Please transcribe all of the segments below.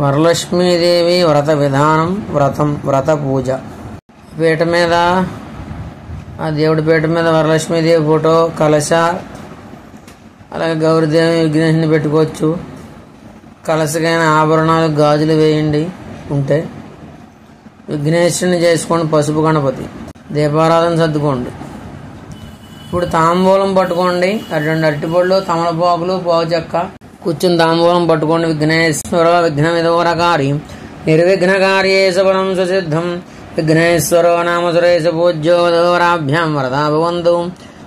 వరలక్ష్మీదేవి వ్రత విధానం. వ్రత పూజ. పీట మీద, ఆ దేవుడి పీట మీద వరలక్ష్మీదేవి ఫోటో, కలశ, అలాగే గౌరీదేవి విఘ్నేశ్వరుని పెట్టుకోవచ్చు. కలశకైన ఆభరణాలు, గాజులు వేయండి. ఉంటే విఘ్నేశ్వరుని చేసుకోండి. పసుపు గణపతి. దీపారాధన సర్దుకోండి. ఇప్పుడు తాంబూలం పట్టుకోండి. 2 అరటిపళ్ళు, తమలపాకులు, పావు చెక్క. కూర్చుని తాంబూలం పట్టుకోండి. విఘ్నేశ్వర విఘ్న విదోరకారి నిర్విఘ్నకార్యే సఫలం సుసిద్ధం విఘ్నేశ్వరో నామ సురేశ పూజ్యో దోరాభ్యాం వరదా భవంతు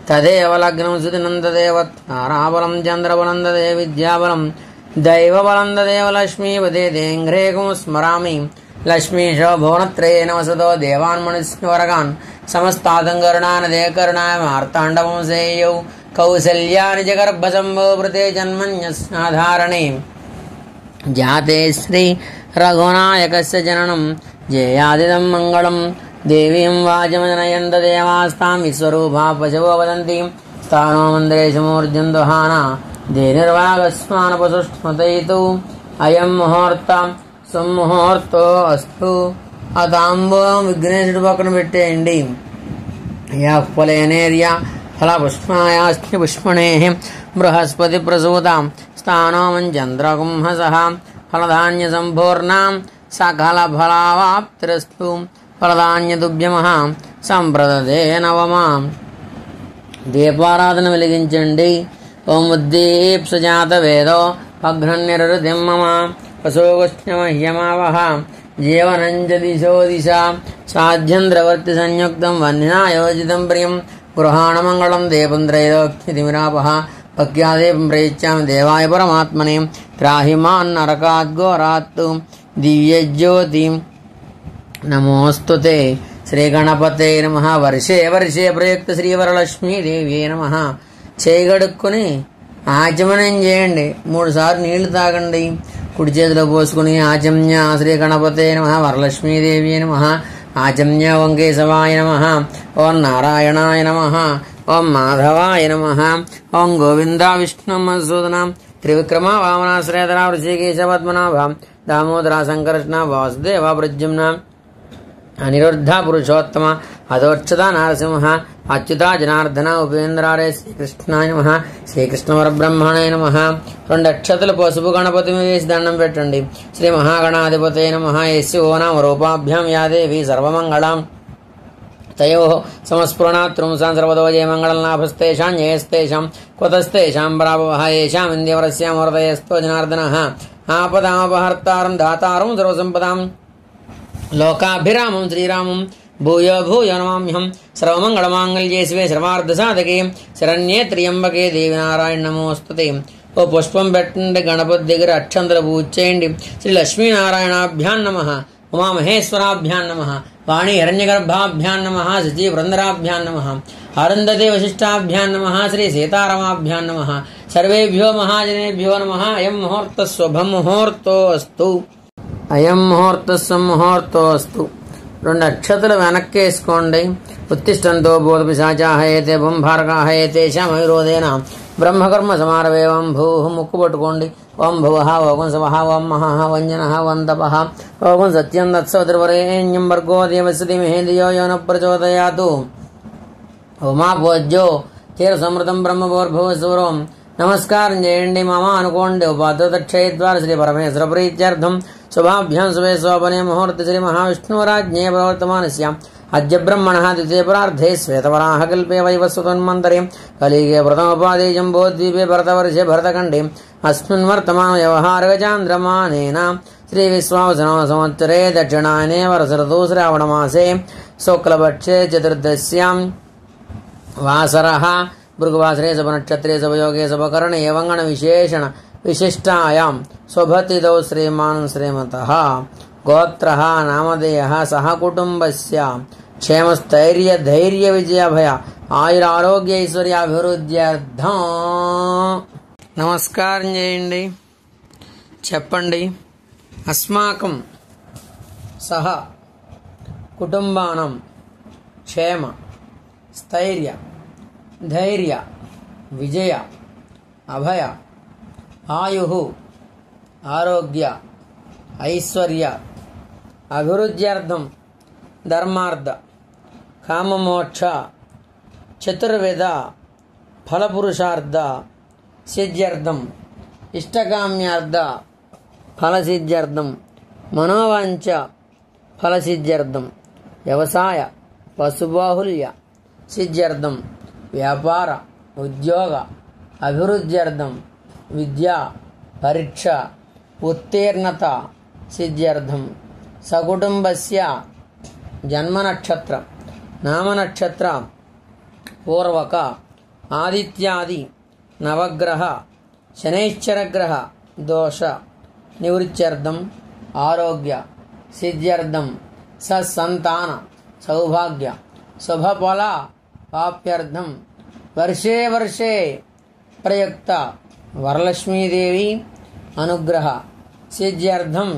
తదేవ లగ్నం సుదినం తదేవ తారాబలం చంద్రబలం తదే విద్యాబలం దైవబలం తదేవ లక్ష్మీపదే దేంఘ్రేకం స్మరామి లక్ష్మీశో భువనత్రయే నమసతో దేవాన్మనుస్వరగాన్ సమస్తాదంకరుణానదే కరుణాయ మార్తాండవం సేయౌ కౌసల్యాని జగర్భసంభో ప్రతే జన్మన్యసాధారణే జాతే శ్రీ రఘునాయకస్య జననం జయాదిదం మంగళం దేవీం వాచమజనయంత దేవాస్తాం విశ్వరూపా పశవో వదంతి స్థానో మందిరేశమూర్జం దహానా దేనిర్వాగస్మానపసుష్మతయితు అయం ముహూర్త సుముహూర్తో అస్తు. ఆ తాంబూలం విఘ్నేశుడి పక్కన పెట్టేయండి. యా ఫలేనేర్యా ఫలపుష్పాయాస్తి పుష్పణే బృహస్పతి ప్రసూతాం స్థానో మంచంద్రకుంహసః ఫలధాన్య సంపూర్ణాం సకల ఫలావాప్తిరస్తు ఫలధాన్యతుభ్యమః సంప్రదదే నవమాం. దీపారాధన వెలిగించండి. ఓం ఉద్దీప్సజాత వేదో అఘ్నన్నిరృతిం మమ వసోగస్త్యమహ్యమావహ జీవనంచ దిశో దిశ సాధ్యంద్రవర్తి సంయుక్తం వన్యాయోజితం ప్రియం గృహాణమంగళం దీపం త్రైలోక్యతిమిరాపః భక్త్యాదీపం ప్రయచ్చామి దేవాయ పరమాత్మనే త్రాహిమాన్నరకాద్ఘోరాత్తు దివ్యజ్యోతి నమోస్తుతే. శ్రీగణపతే నమః. వర్షే వర్షే ప్రయుక్త శ్రీవరలక్ష్మీదేవి నమః. చేయగడుక్కుని ఆచమనం చేయండి. 3 సార్లు నీళ్లు తాగండి. కుడి చేతిలో పోసుకుని ఆచమ్య శ్రీ గణపతే నమః వరలక్ష్మీదేవి నమః ఆచమ్య ఓం కేశవాయ నమః ఓం నారాయణాయ నమః ఓం మాధవాయ నమః ఓం గోవింద విష్ణు మధుసూదన త్రివిక్రమ వామన శ్రీధర ఋషికేశ పద్మనాభ దామోదర సంకర్షణ వాసుదేవ ప్రద్యుమ్న అనిరుద్ధ పురుషోత్తమ అధోక్షత నరసింహ అచ్యుత జనార్దన ఉపేంద్రారే శ్రీకృష్ణాయ నమః శ్రీకృష్ణ పరబ్రహ్మణాయ నమః. 2 అక్షతలు పసుపు గణపతి మీద వేసి దండం పెట్టండి. శ్రీ మహాగణాధిపతే నమః. యస్య ఓ నామ రూపాభ్యాం యా దేవి సర్వమంగళాం తయో సమస్ఫురణాత్రుంసాం సర్వదో జయమంగళం లాభస్తేషాం జయస్తేషాం కుతస్తేషాం ప్రాభవః యేషాం ఇంద్యవరస్యాం వరదయస్తో జనార్దనః ఆపదామపహర్తారం దాతారం సర్వసంపదాం లోకాభిరామం శ్రీరామం భూయో భూయో నమామ్యహం సర్వమంగళమాంగళ్యే శివే సర్వార్థసాధకే శరణ్యే త్ర్యంబకే దేవి నారాయణ నమోస్తుతే. ఓ పుష్పం పెట్టండి. గణపతి దగ్గర అక్షంతలు పూజ చేయండి. శ్రీ లక్ష్మీనారాయణాభ్యాం నమః ఉమామహేశ్వరాభ్యాం నమః వాణి హిరణ్యగర్భాభ్యాం నమః శచీ బృందరాభ్యాం నమః అరుంధతే వశిష్టాభ్యాం నమః శ్రీ సీతారామాభ్యాం నమః సర్వేభ్యో మహాజనేభ్యో నమః. అయం ముహూర్త శుభం ముహూర్తో అస్తు. అయం ముహూర్త సుముహూర్తో అస్తు. 2 అక్షతలు వెనక్కేసుకోండి. ఉత్తిష్టంతో బోధపిశాచాహయేతే బొంభారకాహయేతే శమవిరోధేన బ్రహ్మకర్మ సమారవేవం భూ. ముక్కు పట్టుకోండి. ఓం భువః ఓం సవః ఓం మహః వంజనః ఓం తపః ఓం సత్యం తత్సవితుర్వరేణ్యం భర్గో దేవస్య ధీమహి ధియో యో నః ప్రచోదయాత్. ఉమా పూజ్యో తీర సమృతం బ్రహ్మభోర్భువస్వరం. నమస్కారం చేయండి. మమ అనుకోండి. ఉపాధ్యక్షయద్వార శ్రీ పరమేశ్వర ప్రీత్యర్థం శుభాభ్యాం శుభే శోభనే ముహూర్త శ్రీ మహావిష్ణువరాజ్ఞే ప్రవర్తమానస్య అద్య బ్రహ్మణః ద్వితీయ పరార్ధే శ్వేతవరాహ కల్పే వైవస్వతన్మంతరే కలిగే ప్రథమోపాదే జంబోద్వీపే భరతవర్షే భరతఖండే అస్మిన్ వర్తమాన వ్యవహారగచాంద్రమానేన శ్రీ విశ్వావసనామ సంవత్సరే దక్షిణాయనే వరసరతు శ్రావణమాసే శుక్లపక్షే చతుర్దశ్యాం వాసరః భృగువాసరే శుభనక్షత్రే శుభయోగే శుభకరణే వంగణ విశేషణ విశిష్టాయాం శుభతిథౌ శ్రీమాన్ శ్రీమతః గోత్రః నామధేయః సహ కుటుంబస్య క్షేమస్థైర్య ధైర్య విజయభయ ఆయురారోగ్య ఐశ్వర్యాభివృద్ధ్యర్థం. నమస్కారం చేయండి. చెప్పండి. అస్మాకం సహ కుటుంబానం క్షేమ స్థైర్య ధైర్య విజయ అభయ ఆయు ఆరోగ్య ఐశ్వర్య అభివృద్ధ్యర్థం ధర్మార్థ కామమోక్ష చతుర్వేద ఫలపురుషార్థ సిద్ధ్యర్థం ఇష్టకామ్యార్థ ఫలసిద్ధ్యర్థం మనోవాంఛ ఫలసిద్ధ్యర్థం వ్యవసాయ పశుబాహుల్య సిద్ధ్యర్థం వ్యాపార ఉద్యోగ అభివృద్ధ్యర్థం విద్యా పరీక్ష ఉత్తీర్ణత సిద్ధ్యర్థం సకుటుంబస్య జన్మనక్షత్ర నామనక్షత్ర పూర్వక ఆదిత్యాది నవగ్రహ శనైశ్చరగ్రహ దోష నివృత్త్యర్థం ఆరోగ్య సిద్ధ్యర్థం సత్సంతాన సౌభాగ్య శుభఫల ప్రాప్త్యర్థం వర్షే వర్షే ప్రయుక్త వరలక్ష్మీదేవి అనుగ్రహ సిద్ధ్యర్థం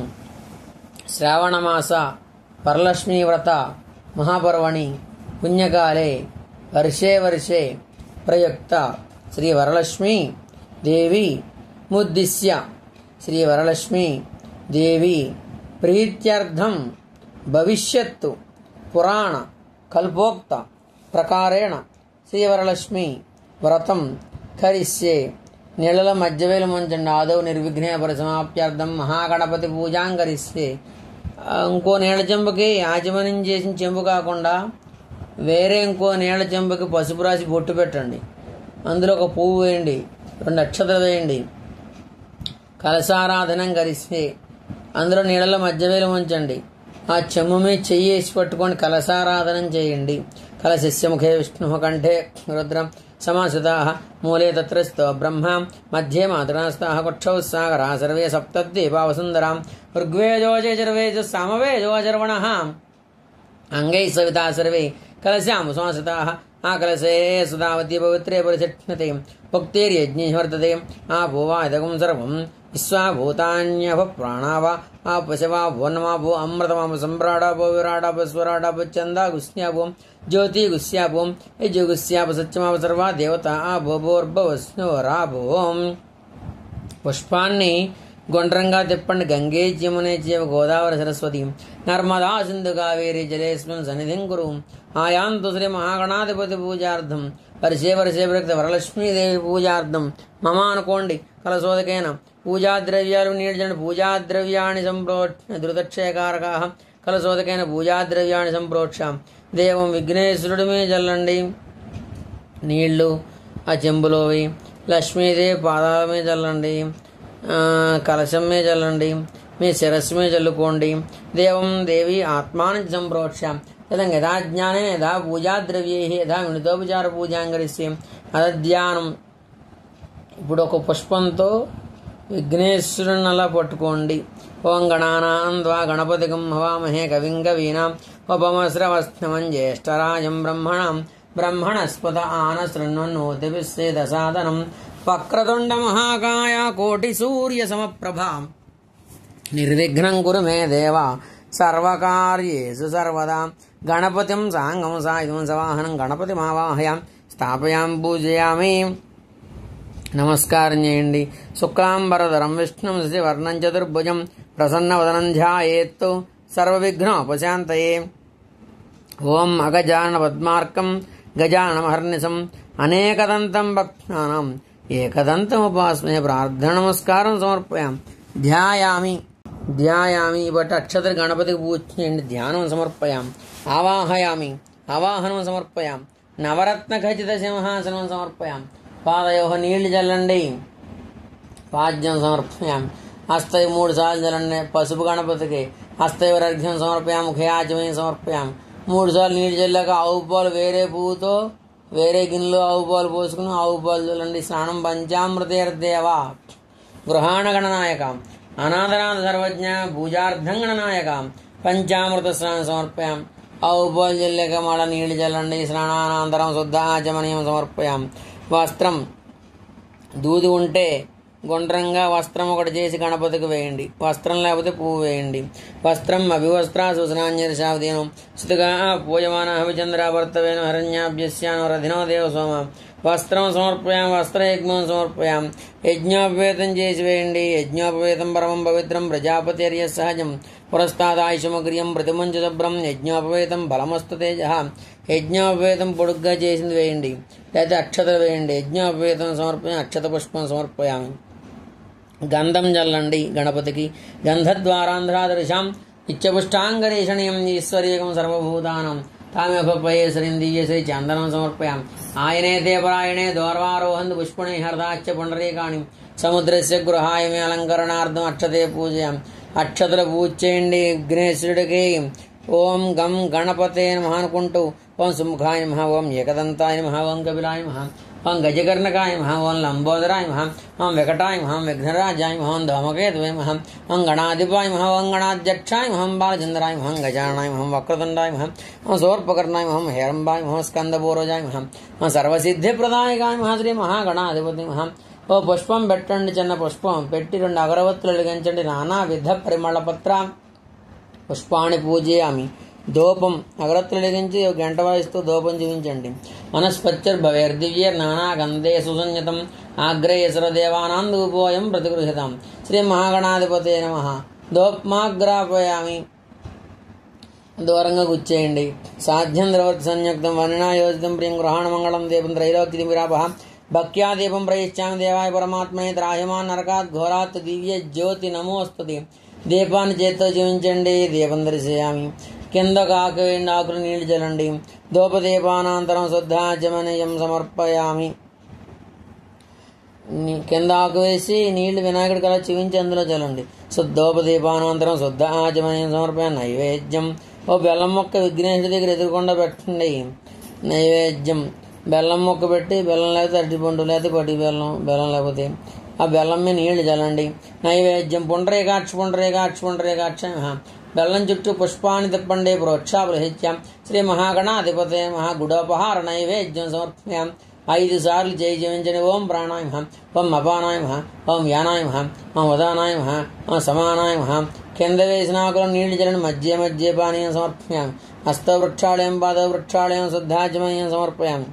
శ్రావణమాస వరలక్ష్మీవ్రత మహాపర్వణి పుణ్యకాలే వర్షే వర్షే ప్రయుక్త శ్రీ వరలక్ష్మీ దేవి ముద్దిశ్య శ్రీ వరలక్ష్మీ దేవి ప్రీత్యర్థం భవిష్యత్తు పురాణ కల్పోక్త ప్రకారేణ శ్రీ వరలక్ష్మీ వ్రతం కరిష్యే. నీళ్ళలో మధ్యవేలు ముంచండి. ఆదౌ నిర్విఘ్నే పరిసమాప్త్యర్థం మహాగణపతి పూజాం కరిష్యే. ఇంకో నీళ్ళ చెంబుకి యాజమాన్యం చేసిన చెంబు కాకుండా వేరే ఇంకో నీళ్ళ చెంబుకి పసుపు రాసి బొట్టు పెట్టండి. అందులో ఒక పువ్వు వేయండి, 2 అక్షతలు వేయండి. కలశారాధనం కరిస్తే అందులో నీళ్ళలో మధ్యవేలు ఉంచండి. ఆ చెంబు మీద చెయ్యి వేసి పట్టుకొని కలశారాధనం చేయండి. కలశస్య ముఖే విష్ణు కంఠే రుద్రం సమాసుతా మూలే తత్రస్థో బ్రహ్మ మధ్యే మాతృస్థా కుక్షౌ సాగరా సర్వే సప్తద్వీపావసుందరా ఋగ్వేదోజర్వేద సామవేదోజర్వణ అంగై సవితా సర్వే కలశాము సంస్థితా ఆ కలశే సుధావతి పవిత్రే పరిచట్నతే భక్తిర్యజ్ఞ వర్తతే ఆపో వా ఇదగం సర్వం విశ్వాభూతాన్యభ ప్రాణావా ఆ పశవా భోన్నమాభో అమృతమాప సమ్రాడాపో విరాడాప స్వరాడాప చందా గుస్యాపో జ్యోతి గుస్యాపో యజు గుస్యాప సత్యమాప సర్వా దేవత ఆ భోర్భవస్నురాభో. పుష్పాన్ని గుండ్రంగా తిప్పండి. గంగే యమునే చైవ గోదావరి సరస్వతి నర్మదా సింధు కావేరి జలేస్మిన్ సన్నిధిం కురు. ఆయాంతు శ్రీ మహాగణాధిపతి పూజార్థం వర్షే వర్షే ప్రయుక్త వరలక్ష్మీదేవి పూజార్థం మమ అనుకోండి. కలశోదకైన పూజాద్రవ్యాలు నీడ్చండి. పూజాద్రవ్యాన్ని సంప్రోక్ష ధృతక్షయకారకా కలశోదకైన పూజాద్రవ్యాన్ని సంప్రోక్ష దేవం విఘ్నేశ్వరుడి మీద చల్లండి నీళ్లు. ఆ చెంబులోవి లక్ష్మీదేవి పాదాల మీద చల్లండి. కలశం మీద చల్లండి. మీ శిరస్సు మీద చల్లుకోండి. దేవం దేవి ఆత్మాని సంప్రోక్ష యథం యథాజ్ఞానే యథా పూజాద్రవ్యై యథా విణితోపచార పూజాంగరిస్తే అధ్యానం. ఇప్పుడు ఒక పుష్పంతో విఘ్నేశ్వరుని అలా పట్టుకోండి. ఓం గణానాం ద్వా గణపతిగం హవామహే కవిం కవీనాం ఉపమశ్రవస్తమం జ్యేష్ఠరాజం బ్రహ్మణస్పత ఆన శృణ్వన్నోతిభిస్సేదసాదనం వక్రతుండ మహాకాయ కోటి సూర్య సమప్రభ నిర్విఘ్నం కురు మే దేవ సర్వకార్యేషు సర్వదా. గణపతిం సాంగం సాయుధం సవాహనం గణపతిమావాహయాం స్థాపయాం పూజయామి. నమస్కారం చేయండి. శుక్లాంబరధరం విష్ణుం శశివర్ణం చతుర్భుజం ప్రసన్నవదనం ధ్యాయేత్తు సర్వవిఘ్నోపశాంతయే. ఓం అగజానన పద్మార్కం గజాననమహర్నిశం అనేకదంతం భక్తానాం ఏకదంతముపాస్మహే. ప్రార్థన నమస్కారం సమర్పయాం. ధ్యాయామి బట్ అక్షతరి గణపతికి పూజ చేయండి. ధ్యానం సమర్పయాం. ఆవాహయామి ఆవాహనం సమర్పయాం. నవరత్న ఖచిత సింహాసనం సమర్పయాం. పాదయోహ నీళ్లు చల్లండి. పాద్యం సమర్పయాం. హస్తై 3 సార్లు చల్లండి. పసుపు గణపతికి హస్తైవరర్ఘ్యం సమర్పయాం. ముఖయాచమయం సమర్పయాం. 3 సార్లు నీళ్లు చల్లాక ఆవు పాలు వేరే పువ్వుతో వేరే గిన్నెలో ఆవు పాలు పోసుకుని ఆవు పాలు చల్లండి. స్నానం పంచామృతేర్దేవ గృహాణ గణనాయక అనాథనాథ సర్వజ్ఞ పూజార్థం గణనాయక పంచామృత స్నానం సమర్పయాం. ఆవు పాలు చల్లాక మళ్ళా నీళ్లు చల్లండి. స్నానానంతరం శుద్ధ ఆచమనీయం సమర్పయాం. వస్త్రం దూది ఉంటే గుండ్రంగా వస్త్రం ఒకటి చేసి గణపతికి వేయండి. వస్త్రం లేకపోతే పువ్వు వేయండి. వస్త్రం అభివస్త్ర సూచనాన్యశావధీనం స్థితిగా పూజమాన హవిచంద్రావర్తవేన హరణ్యాభ్యస్యాను రథినో దేవ సోమ. వస్త్రం సమర్పయాం, వస్త్రయజ్ఞం సమర్పయాం. యజ్ఞోపవేతం చేసి వేయండి. యజ్ఞోపవేతం పరమం పవిత్రం ప్రజాపతిర్య సహజం పురస్తాదాయుషమగ్రియం ప్రతిమంచు శుభ్రం. యజ్ఞోపవేతం బలమస్తు తేజ. యజ్ఞోపవేతం పొడుగ్గా చేసింది వేయండి, లేకపోతే అక్షతలు వేయండి. యజ్ఞోపవేతం సమర్పయాం, అక్షత పుష్పం సమర్పయామి. గంధం చల్లండి గణపతికి. గంధద్వారాంధ్రాదర్శాం ఇచ్చపుష్టాంగరేషణీయం ఈశ్వరీకం సర్వభూతానం తామేపయేశ్వరీం దివ్యశ్రీ చందనం సమర్పయాం. ఆయనే దేవరాయణే దోర్వారోహంతు పుష్పణి హర్దాచ్చ పుండరీకాణి సముద్రస్య గృహాయ మే అలంకరణార్థం అక్షతే పూజయాం. అక్షతలు పూజ చేయండి విఘ్నేశ్వరుడికి. ఓం గం గణపతే నమః అనుకుంటూ ఓం సుముఖాయ నమః, ఓం ఏకదంతాయ నమః, ఓం కపిలాయ నమః, ఓం గజకర్ణకాయ నమః, ఓం లంబోదరాయ నమః, ఓం వెకటాయ నమః, విఘ్నరాజాయ నమః, ఓం ధూమకేతవే నమః, ఓం గణాధిపాయ నమః, ఓం గణాధ్యక్షాయ నమః, బాలచంద్రాయ నమః, గజానాయ నమః, వక్రతుండాయ నమః, ఓం శూర్పకర్ణాయ నమః, హేరంబాయ నమః, స్కందపూర్వజాయ నమః, ఓం సర్వసిద్ధిప్రదాయకాయ నమః, శ్రీ మహాగణాధిపతి నమః. ఓ పుష్పం పెట్టండి, చిన్న పుష్పం పెట్టి 2 అగరవత్తులు వెలిగించండి. నానా విధ పరిమళ పత్ర పుష్పాన్ని పూజయామి. ధూపం అగరత్తులు వెలిగించి గంట వాయిస్తూ ధూపం జీవించండి. వనస్పత్యర్భవేర్దివ్యర్ నానా గంధే సుసంయతం ఆగ్రేయసర దేవానాం ధూపోయం ప్రతిగృహ్యతాం. శ్రీ మహాగణాధిపతే నమః. ధూప్మాగ్రాపయామి. దూరంగా గుచ్చేయండి. సాధ్యం ద్రవత్ సంయుక్తం వర్ణినా యోజితం ప్రియం గృహాణ మంగళం దీపం త్రైలోక్య విరాపః భక్త్యా దీపం ప్రయిష్యామి దేవాయ పరమాత్మనే త్రాహిమాన్ నరకాత్ ఘోరాత్ దివ్య జ్యోతి నమోస్తుతి. దీపాన్ని చేత్తో జీవించండి. దీపం దర్శయామి. కింద ఆకు వేయండి, ఆకులు నీళ్లు చల్లండి. ధూపదీపానంతరం శుద్ధాచమనీయం సమర్పయామి. కింద ఆకు వేసి నీళ్లు వినాయకుడికి అలా చూపించి అందులో చల్లండి. శుద్ధోపదీపానంతరం శుద్ధాచమనీయం సమర్పయామి. నైవేద్యం ఓ బెల్లం మొక్క విఘ్నేశ్వరి దగ్గర ఎదురుకుండా పెట్టండి. నైవేద్యం బెల్లం మొక్క పెట్టి, బెల్లం లేకపోతే అరటిపండు, లేకపోతే పట్టి బెల్లం, బెల్లం లేకపోతే ఆ బెల్లం మీద నీళ్లు చల్లండి. నైవేద్యం పుండరీకాక్ష పుండరీకాక్ష పుండరీకాక్ష. బెల్లం చుట్టూ పుష్పాన్ని తిప్పండి. ప్రోక్షాపలహిత్యాం. శ్రీ మహాగణాధిపతే మహా గుడోపహార నైవేద్యం సమర్పయాం. 5 సార్లు జై జయించండి. ఓం ప్రాణాయ మహా, ఓం అపానాయ మహా, ఓం యానాయ మహా, ఓం ఉదానాయ మహా, ఓం సమానాయ మహా. కింద వేసిన ఆకులను నీళ్లు చల్లండి. మధ్య మధ్య పానీయం సమర్పయామి. హస్తవృక్షాళయం పాదవృక్షాళయం శుద్ధాచమనీయం సమర్పయామి.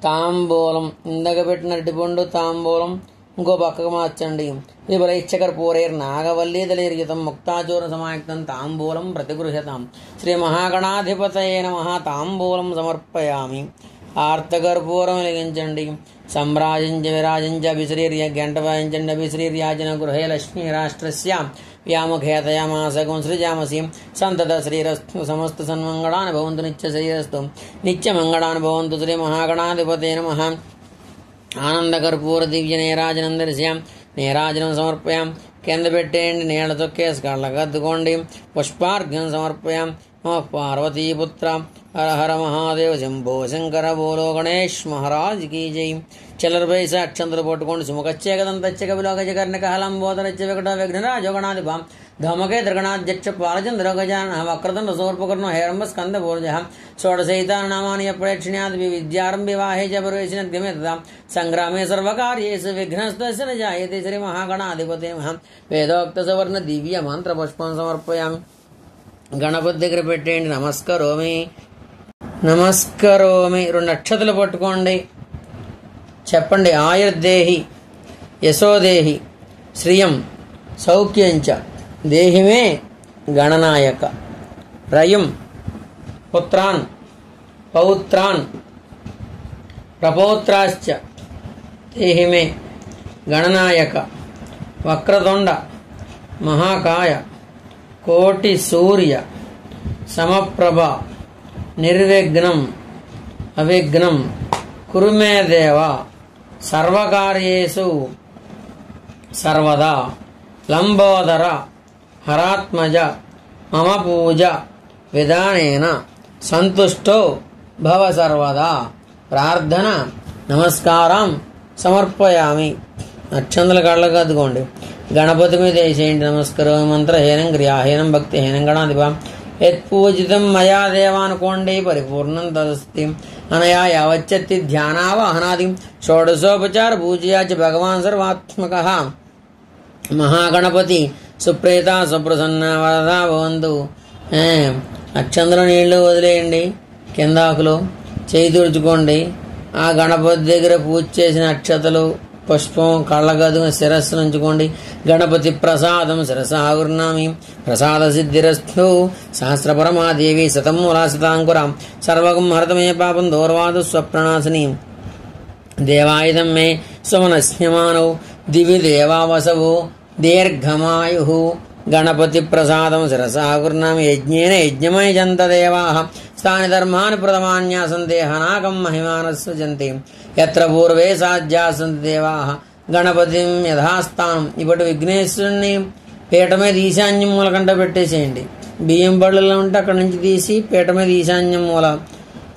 తాంబూలం ఇందక పెట్టిన అరటిపండు తాంబూలం ఇంకో పక్కకు మార్చండి. విపరైచ్చకర్పూరైర్ నాగవల్లీదలైర్యుతం ముక్తాచూర్ణ సమాయుక్తం తాంబూలం ప్రతిగృహ్యతాం. శ్రీ మహాగణాధిపతయే నమః. తాంబూలం సమర్పయామి. ఆర్తకర్పూరం వెలిగించండి. సంరాజించ విరాజించ అభిశ్రీర్య గంట వాయించండి. అభిశ్రీర్యాజన గృహే లక్ష్మీ రాష్ట్రస్య వ్యాముఖేతయామాసకం సృజామసి సంతత శ్రీరస్తు. సమస్త సన్మంగళాన్ని భవంతు. నిత్య శ్రీరస్తు. నిత్యమంగళాన్ని భవంతు. శ్రీ మహాగణాధిపతే నమః. ఆనందకర్పూర దివ్య నీరాజనం దర్శయాం. నీరాజనం సమర్పయాం. కింద పెట్టేయండి. నీళ్ల తొక్కేసి కళ్ళకు అద్దుకోండి. పుష్పార్ఘ్యం సమర్పయాం. పార్వతీపుత్ర హర హర మహాదేవ శంభో శంకర బోలో గణేష్ మహారాజ్ కీ జై. చిల్లర పైసా అక్షంతలు పట్టుకోండి. సుముఖచ్చేకదంతచ్చక విలోకచకర్ణక హలంబోధరచ్చ వికట విఘ్నరాజో గణాధిపం ధమకే త్రిగణాధ్యక్ష పాలచంద్ర గజాన వక్రతం రసోర్పకర్ణ హేరంబ స్కంద పూర్జ షోడశైతానామాని ప్రేక్షణ్యాద్ విద్యారంభ వివాహే చ ప్రవేశినద్గమే తదా సంగ్రామే సర్వకార్యేషు విఘ్నస్తస్య న జాయతే. శ్రీ మహాగణాధిపతే నమః. వేదోక్త సవర్ణ దివ్య మంత్ర పుష్పం సమర్పయామి. గణపతి దగ్గర పెట్టేయండి. నమస్కరోమి నమస్కరోమి. 2 అక్షతలు పట్టుకోండి. చెప్పండి. ఆయుర్దేహి యశోదేహి శ్రియం సౌఖ్యంచ దేహిమే గణనాయక. రయం పుత్రాన్ పౌత్రాన్ ప్రపౌత్రాశ్చ దేహిమే గణనాయక. వక్రతుండ మహాకాయ కోటి సూర్య సమప్రభ నిర్విఘ్నం అవిఘ్నం కురుమే దేవ సర్వకార్యేషు సర్వదా. లంబోదర హరాత్మజ మమ పూజ విధానేన సంతుష్టో భవ సర్వదా. ప్రార్థన నమస్కారం సమర్పయామి. అక్షంతల కళ్ళకు అద్దుకోండి. గణపతి మీద వేసేయండి. నమస్కారం. మంత్రహీనం క్రియాహీనం భక్తిహీనం గణాధిప యత్పూజితం మయా దేవ అనుకోండి పరిపూర్ణం తదస్తి అనయా యావచ్చత్తి ధ్యానావాహనాది షోడశోపచార పూజయాచ భగవాన్ సర్వాత్మక మహాగణపతి సుప్రీత సుప్రసన్న వరదా భవంతు. అక్షంతలో నీళ్లు వదిలేయండి, కింద ఆకులు చేయి తుడుచుకోండి. ఆ గణపతి దగ్గర పూజ చేసిన అక్షతలు పుష్పం కళ్ళగదుగా శిరస్సు ఉంచుకోండి. గణపతి ప్రసాదం శిరసాగుర్నామి ప్రసాద సిద్ధిరస్థు సహస్రపరమాదేవి శతమూలా శతాంకురాం సర్వగం హరతమే పాపం దౌర్వాదు స్వప్రణాశిని దేవాయుధం మే సుమనస్యమానౌ దివి దేవావసవో దీర్ఘమాయు. గణపతి ప్రసాదం శిరసాగుర్నామి యజ్ఞేన యజ్ఞమయ జంత దేవా స్థాని ధర్మాని ప్రథమాన్యాసంతే హనాకం మహిమానస్సృజంతి ఎత్ర పూర్వే సాధ్యాసంతి దేవా గణపతిం యథాస్థానం. ఇప్పుడు విఘ్నేశ్వరుని పీట మీద ఈశాన్యం మూల కంట పెట్టేసేయండి. బియ్యం బళ్ళలో ఉంటే అక్కడ నుంచి తీసి పీట మీద ఈశాన్యం మూల,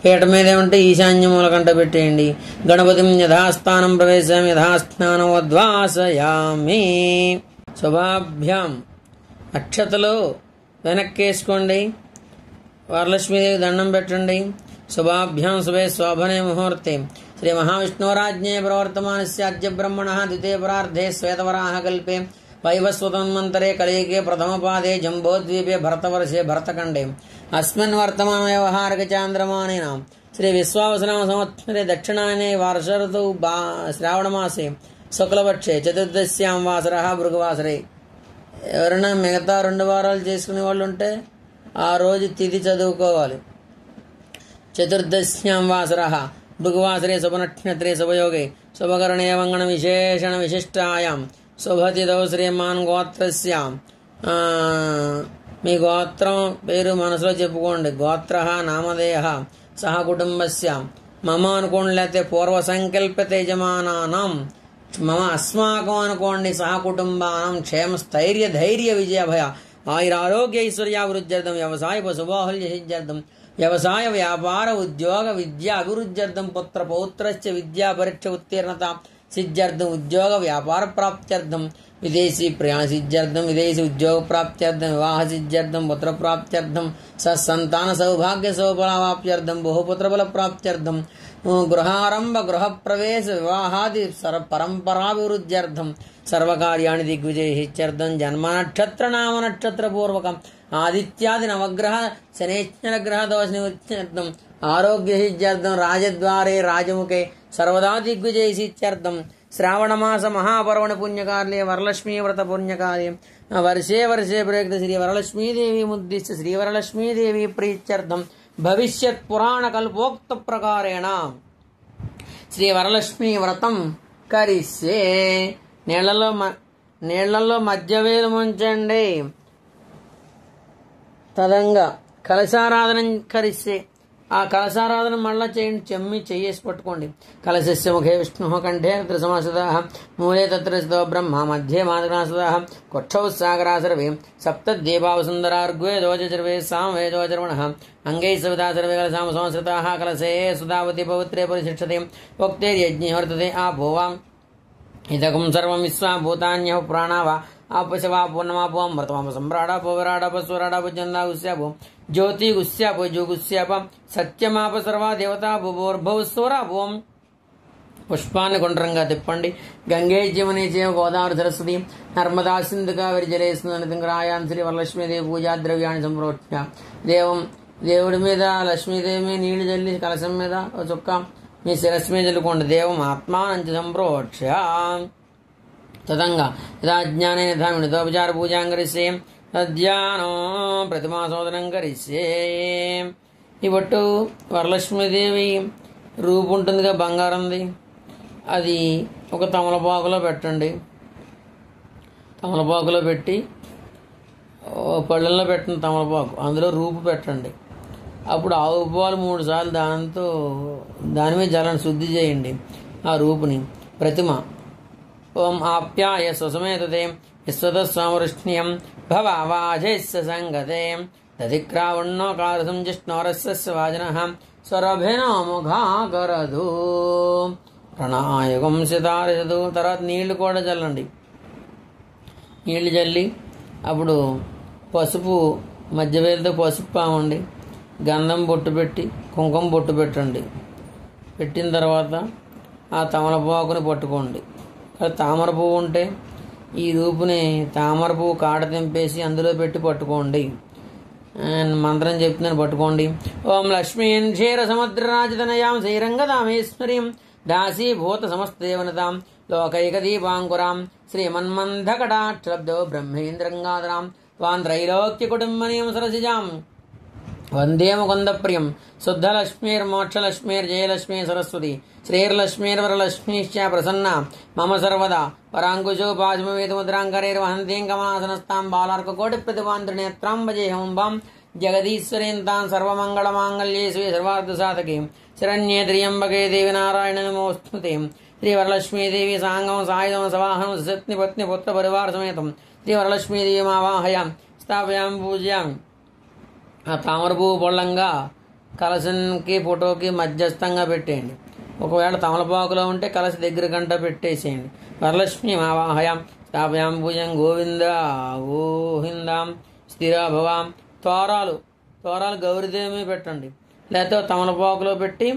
పీట మీద ఏమంటే ఈశాన్యం మూల కంట పెట్టేయండి. గణపతిం యథాస్థానం ప్రవేశం యథాస్థానం ఉద్వాసయామి. శుభాభ్యాం. అక్షతలు వెనక్కేసుకోండి. వరలక్ష్మీదేవి దండం పెట్టండి. శుభాభ్యాం శుభే శోభనే ముహూర్తే శ్రీ మహావిష్ణురాజ్ఞే ప్రవర్తమానస్య అద్య బ్రహ్మణః ద్వితీయ పరార్ధే శ్వేతవరాహ కల్పే వైవస్వతన్మంతరే కలియుగే ప్రథమపాదే జంబోద్వీపే భరతవర్షే భరతఖండే అస్మిన్ వర్తమాన వ్యవహారిక చాంద్రమానేన శ్రీ విశ్వావసనామ సంవత్సరే దక్షిణాయనే వర్ష ఋతువు శ్రావణమాసే శుక్లపక్షే చతుర్దశ్యాం వాసరః భృగువాసరే. ఎవరైనా మిగతా 2 వారాలు చేసుకునే వాళ్ళు ఉంటే ఆ రోజు తిథి చదువుకోవాలి. చతుర్దశ్యాం వాసరః భృగువాసరే శుభనక్షత్రే శుభయోగే శుభకరణే వంగణ విశేషణ విశిష్టాయాం శుభతిథౌ శ్రీమాన్ గోత్రస్య. మీ గోత్రం పేరు మనసులో చెప్పుకోండి. గోత్ర నామధేయ సహ కుటుంబస్య మమ అనుకోండి, లేకపోతే పూర్వ సంకల్పిత యజమానానం మమ అస్మాకం అనుకోండి. సహ కుటుంబానం క్షేమ స్థైర్య ధైర్య విజయభయ ఆయురారోగ్య ఐశ్వర్యాభివృద్ధ్యర్థం వ్యవసాయ పశుబాహుల్య సిద్ధ్యర్థం వ్యవసాయ వ్యాపార ఉద్యోగ విద్యా అభివృద్ధ్యర్థం పుత్ర పౌత్రశ్చ విద్యా పరీక్ష ఉత్తీర్ణత సిద్ధ్యర్థం ఉద్యోగ వ్యాపార ప్రాప్త్యర్థం విదేశీ ప్రయాణ సిద్ధ్యర్థం విదేశీ ఉద్యోగ ప్రాప్త్యర్థం వివాహ సిద్ధ్యర్థం పుత్ర ప్రాప్త్యర్థం సత్సంతాన సౌభాగ్య సౌఫలావాప్త్యర్థం బహుపుత్రబల ప్రాప్త్యర్థం గృహారంభ గృహప్రవేశ వివాహాది పరంపరాభివృద్ధ్యర్థం సర్వకార్యాణి దిగ్విజయర్థం జన్మ నక్షత్ర నామ నక్షత్ర పూర్వకం ఆదిత్యాది నవగ్రహ శనేశ్వర గ్రహ దోష నివృత్త్యర్థం ఆరోగ్య సిద్ధ్యర్థం రాజద్వారే రాజముఖే సర్వదా దిగ్విజయ సిద్ధ్యర్థం శ్రావణమాస మహాపర్వణ పుణ్యకార్యే వరలక్ష్మీ వ్రత పుణ్యకార్యం వర్షే వర్షే ప్రయుక్త శ్రీ వరలక్ష్మీదేవి ముద్దిశ్య శ్రీ వరలక్ష్మీదేవి ప్రీత్యర్థం భవిష్యత్ పురాణ కల్పోక్త ప్రకారేణ శ్రీ వరలక్ష్మీ వ్రతం కరిష్యే. నీళ్లలో మధ్యవేలు ముంచండి. తదంగా కలశారాధన కరిస్తే ఆ కలశారాధన మళ్ళా చేయండి. చెయ్యేసి పట్టుకోండి. కలశస్య ముఖే విష్ణు కంఠే తత్ర సమాసద మూలే తత్ర స్థితో బ్రహ్మ మధ్యే మాతృనాసద కొక్షౌ సాగరాసర్వే సప్త దీపావసుందరార్గ్వే దోచర్వే సాం వేదోచర్వణ అంగై సవితా సర్వే కలసామ సంస్కృతా కలశే సుధావతి పవిత్రే పరిశిక్షతే ఉక్తేర్యజ్ఞే వర్తతే ఆపోవాం ఇదకం సర్వం విశ్వా భూతాన్య ప్రాణావా ఆపశవా పూర్ణమాపో అమృతమాప సమ్రాడాపో విరాడాప స్వరాడాప చందాగుస్యాపో జ్యోతి గుస్యాపో జోగుస్యాప సత్యమాప సర్వా దేవతా భూర్భవ స్వరాపోం. పుష్పాన్ని గుండ్రంగా తిప్పండి. గంగే జీవని చేవ గోదావరి సరస్వతి నర్మదా సింధు కావేరి జలేస్నాయాం శ్రీ వరలక్ష్మీదేవి పూజా ద్రవ్యాన్ని సంప్రోక్ష దేవుడి మీద లక్ష్మీదేవి మీద నీళ్లు చల్లి కలశం మీద ఒక చుక్క మీ శిరస్సు మీద చల్లుకోండి. దేవం ఆత్మానంచి సంప్రోక్ష. తదంగా యథా జ్ఞానే నిధామితోపచార పూజాం కరిష్యే తద్ధ్యానో ప్రతిమాసోదనం కరిష్యే. ఈ బొట్టు వరలక్ష్మీదేవి రూపు ఉంటుందిగా బంగారంది, అది ఒక తమలపాకులో పెట్టండి. తమలపాకులో పెట్టి పళ్ళల్లో పెట్టిన తమలపాకు అందులో రూపు పెట్టండి. అప్పుడు ఆవు పాలు 3 సార్లు దాని మీద జలాన్ని శుద్ధి చేయండి. ఆ రూపుని ప్రతిమ ఓం ఆప్యాయ స్వసమేతతే విశ్వతస్వామృష్ణ్యం భవావాజైస్య సంగతే దధిక్రావణోకారసం జిష్ణోరస్య వాజనః స్వరభినో ముఖాకరదు ప్రణాయకం సితారదు. తర్వాత నీళ్లు కూడా చల్లండి. నీళ్లు చల్లి అప్పుడు పసుపు మధ్యవేలతో పసుపు పామండి, గంధం బొట్టు పెట్టి కుంకుమ బొట్టు పెట్టండి. పెట్టిన తర్వాత ఆ తమలపాకుని పట్టుకోండి. తామర పువ్వు ఉంటే ఈ రూపుని తామర పువ్వు కాడ తెంపేసి అందులో పెట్టి పట్టుకోండి. మంత్రం చెప్తున్నాను, పట్టుకోండి. ఓం లక్ష్మీం క్షీర సముద్రరాజతనయాం శ్రీరంగదామేశ్వరీం దాసీభూత సమస్తదేవనతాం లోకైక దీపాంకురాం శ్రీమన్మంధకటాక్షబ్దో బ్రహ్మేంద్రంగాదరాం వాన్ త్రైలోక్య కుటుంబనీయం సరసిజాం వందే ముకుందప్రియం శుద్ధలక్ష్మీర్మోక్షలక్ష్మీర్జయలక్ష్మీ సరస్వతి శ్రీర్లక్ష్మీర్వరలక్ష్మీశ్చ ప్రసన్న మమ సర్వదా పరాంకుశోపాశమవేదముద్రాంకరైర్వహంతీం కమలాసనస్తాం బాలార్కకోటి ప్రతిభాంత్రినేత్రాం భజేహం వాం జగదీశ్వరీం తాం సర్వమంగళమాంగళ్యే శివే సర్వార్థసాధకే శరణ్యే త్ర్యంబకే దేవి నారాయణ నమోస్తుతే శ్రీవరలక్ష్మీదేవి సాంగం సాయుధం సవాహనం సత్ని పత్ని పుత్ర పరివార సమేతం శ్రీవరలక్ష్మీదేవి మావాహయాం స్థాపయాం పూజ్యామి. ఆ తామర పువ్వు పొళ్ళంగా కలశంకి ఫోటోకి మధ్యస్థంగా పెట్టేయండి. ఒకవేళ తమలపాకులో ఉంటే కలశ దగ్గర గంట పెట్టేసేయండి. వరలక్ష్మి మావాహయాం స్థాపయాం పూజం గోవింద గోవిందాం స్థిరాభవాం. తోరాలు గౌరీదేవి పెట్టండి, లేకపోతే తమలపాకులో పెట్టి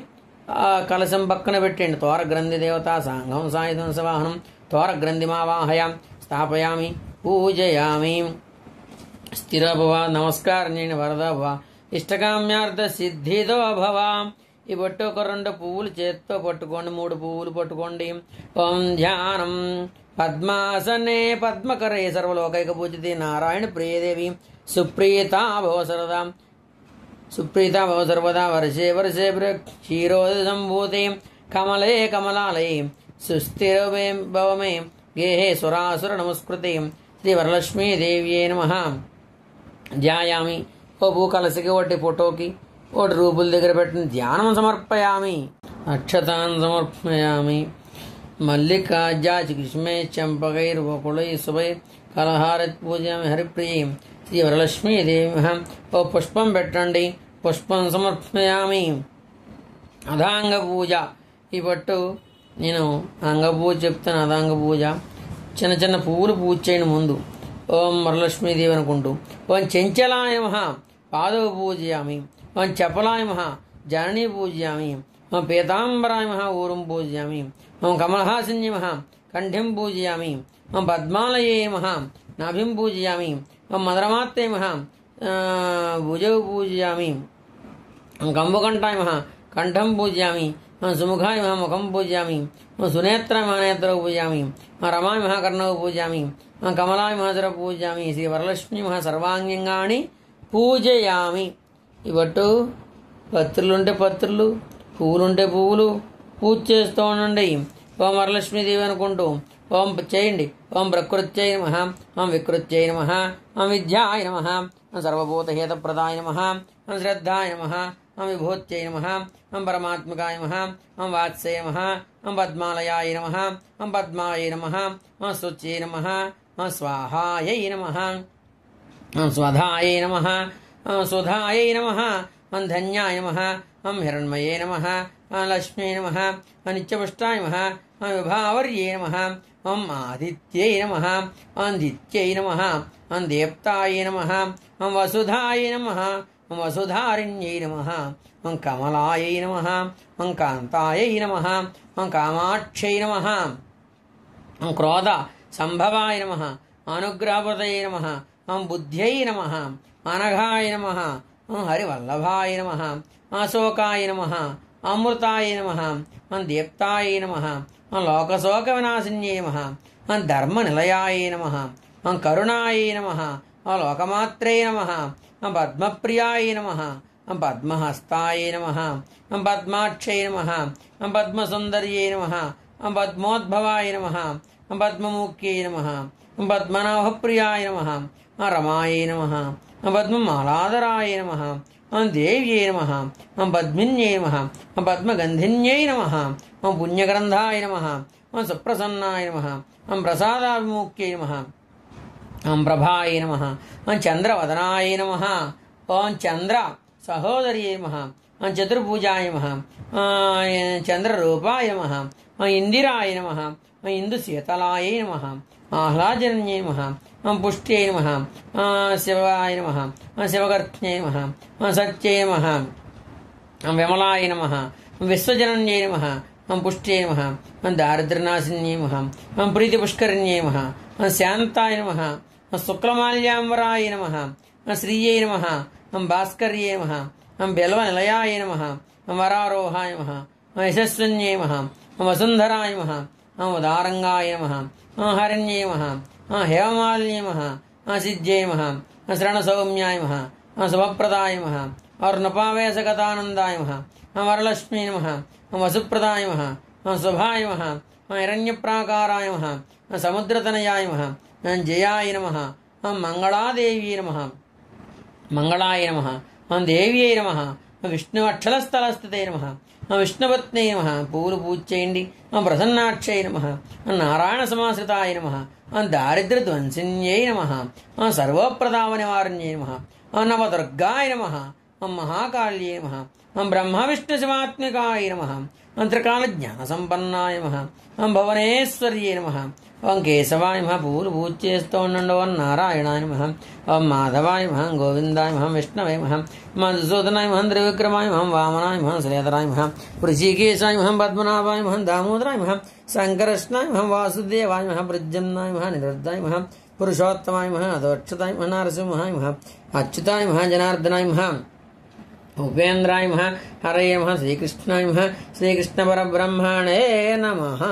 కలశం పక్కన పెట్టండి. తోర గ్రంథి దేవత సాంగం సాయుధం సవాహనం తోర గ్రంథి మావాహయాం స్థాపయామి పూజయామి. స్థిరభవ నమస్కారం నేను వరద భవ ఇష్టకామ్యార్థ సిద్ధితో భవ. ఈ బొట్టు ఒక 2 పువ్వులు చేత్తో పట్టుకోండి, 3 పువ్వులు పట్టుకోండి. ఓం ధ్యానం పద్మాసనే పద్మకరే సర్వలోకైక పూజితే నారాయణ ప్రియదేవి సుప్రీత భవ సర్వదా వర్షే వర్షే క్షీరోద సంభూతే కమలే కమలాలే సుస్థిర భవమే గేహే సురాసుర నమస్కృతే శ్రీ వరలక్ష్మీదేవ్యే నమః. ధ్యాయామి. ఓ భూ కలసికి ఒకటి ఫోటోకి ఒకటి రూపుల దగ్గర పెట్టిన ధ్యానం సమర్పయామి. అక్షతాన్ సమర్పయామి. మల్లికాజ్యా చికిష్మే చంపకైర్వకుళై శుభై కలహారత్ పూజయామి హరిప్రియ శ్రీ వరలక్ష్మీదేవి. ఓ పుష్పం పెట్టండి, పుష్పం సమర్పయామి. అదాంగ పూజ. ఈ పట్టు నేను అంగ పూజ చెప్తాను, అదాంగ పూజ. చిన్న చిన్న పువ్వులు పూజ చేయండి ముందు. ఓం వరలక్ష్మీదేవి అనుకుంటూ. ఓం చెంచలాయ నమః పాదవ పూజయామి. ఓం చపలాయ నమః జననీ పూజయామి. ఓం పీతాంబరాయ నమః ఊరుం పూజయామి. ఓం కమలహాసిన్య నమః కంఠిం పూజయామి. ఓం పద్మాలయే నమః నాభిం పూజయామి. ఓం మధురమాత్రే నమః భుజౌ పూజయామి. ఓం కంబుకంఠాయ నమః కంఠం పూజయామి. ఓం సుముఖాయ నమః ముఖం పూజయామి. ఓం సునేత్రాయ నమః నేత్రౌ పూజయామి. ఓం రమాయ నమః కర్ణౌ పూజయామి. ఓం కమలాయ మహజర పూజయామి. శ్రీ వరలక్ష్మీ మహా సర్వాంగాన్ని పూజయామి. ఈ బట్టు పత్రులుంటే పత్రులు, పువ్వులుంటే పువ్వులు పూజ చేస్తూ ఉండండి. ఓం వరలక్ష్మీదేవి అనుకుంటూ ఓం చేయండి. ఓం ప్రకృత్యై నమః ఓం వికృత్యై నమః ఓం విద్యాయ నమః ఓం సర్వభూతహేతప్రదాయ నమః ఓం శ్రద్ధాయ నమః ఓం విభూత్యై నమః ఓం పరమాత్మకాయ నమః ఓం వాత్సయ నమః ఓం పద్మాలయాయ నమః ఓం పద్మాయ నమః ఓం శుచ్యై నమః ఓం స్వాహాయై నమః ఓం స్వధాయై నమః ఓం సుధాయై నమః ఓం ధన్యాయ నమః ఓం హిరణ్మయే నమః ఓం లక్ష్మీ నమః ఓం నిత్యపుష్టాయ నమః ఓం విభావర్యే నమః ఓం ఆదిత్యై నమః ఓం దిత్యై నమః ఓం దేప్తాయ నమః ఓం వసుధాయ నమః ఓం వసుధారిణ్యై నమః ఓం కమలాయై నమః ఓం కాంతాయై నమః ఓం కామాక్షై నమః ఓం క్రోధ సంభవాయ నమః అనుగ్రహపతయే నమః ఓం బుద్ధ్యై నమః అనఘాయ నమః ఓం హరివల్లభాయ నమః అశోకాయ నమః అమృతాయ నమః ఓం దీప్తాయ నమః ఓం లోకశోక వినాశిన్యై నమః ఓం ధర్మనిలయాయ నమః ఓం కరుణాయ నమః ఓం లోకమాత్రే నమః ఓం పద్మప్రియాయ నమః ఓం పద్మహస్తాయ నమః ఓం పద్మాక్షై నమః ఓం పద్మసుందర్యై నమః ఓం పద్మోద్భవాయ నమః ఓం పద్మముఖ్యై నమః ఓం పద్మనాభప్రియాయ నమః ఓం రమాయ నమః ఓం పద్మమాలాధరాయ నమః ఓం దేవ్యై నమః ఓం పద్మిన్యై నమః ఓం పద్మగంధిన్యై నమః ఓం పుణ్యగ్రంథాయ నమః ఓం సుప్రసన్నాయ నమః ఓం ప్రసాదాభిముఖ్యై నమః ఓం ప్రభాయ నమః ఓం చంద్రవదనాయ నమః ఓం చంద్ర సహోదర్యై నమః ఓం చతుర్భుజాయ నమః ఓం చంద్రరూపాయ నమః ఓం ఇందిరాయ నమః ఓం ఇందుశీతలాయ నమః ఆహ్లాదజన్యై నమః పుష్ట్యై నమః శివాయ నమః శివకర్త్యై నమః సత్యై నమః విమలాయ నమః విశ్వజనన్యై నమః పుష్ట్యై నమః దారిద్ర్యనాశిన్యై నమః ప్రీతిపుష్కరిణ్యై నమః శాంతాయ నమః శుక్లమాల్యాంబరాయ నమః శ్రీయై నమః భాస్కర్యై నమః బిల్వనిలయాయ నమః వరారోహాయ నమః యశస్విన్యై నమః వసుంధరాయ నమః ఉదారంగాయ నమః హరణ్యై నమః హేమమాలిన్యై నమః సిద్ధ్యై నమః శరణసౌమ్యాయ నమః శుభప్రదాయ నమః అర్ణపావేశగతానందాయ నమః వరలక్ష్మీ నమః వసుప్రదాయ నమః శుభాయ నమః హిరణ్యప్రాకారాయ నమః సముద్రతనయాయ నమః జయాయ నమః మంగళాదేవ్యై నమః మంగళాయ నమః దేవ్యై నమః విష్ణువక్షలస్థలస్థితై నమః విష్ణుపత్నై నమః పూలు పూజ చేయండి ప్రసన్నాక్షై నమః నారాయణ సమాశ్రితాయ నమః దారిద్ర్యధ్వంసిన్యై నమః సర్వప్రదావనివారణ్యై నమః నవదుర్గాయ నమః మహాకాళ్యై నమః బ్రహ్మ విష్ణు శివాత్మికాయ నమః త్రికాల జ్ఞాన సంపన్నాయ నమః భువనేశ్వర్యై నమః కేశవాయ నమః పూలు పూజ చేస్తూ ఉండండి. నారాయణాయ నమః మాధవాయ నమః గోవిందాయ నమః విష్ణవే నమః మధుసూదనాయ నమః త్రివిక్రమాయ నమః వామనాయ నమః శ్రీధరాయ నమః ఋషికేశాయ నమః పద్మనాభాయ నమః దామోదరాయ నమః సంకర్షణాయ నమః వాసుదేవాయ నమః ప్రద్యుమ్నాయ నమః నిరుద్ధాయ నమః పురుషోత్తమాయ నమః అదోక్షతాయ నమః నరసింహాయ నమః అచ్యుతాయ నమః జనార్దనాయ నమః ఉపేంద్రాయ నమః హరయే నమః శ్రీకృష్ణాయ నమః శ్రీకృష్ణ పరబ్రహ్మణే నమః.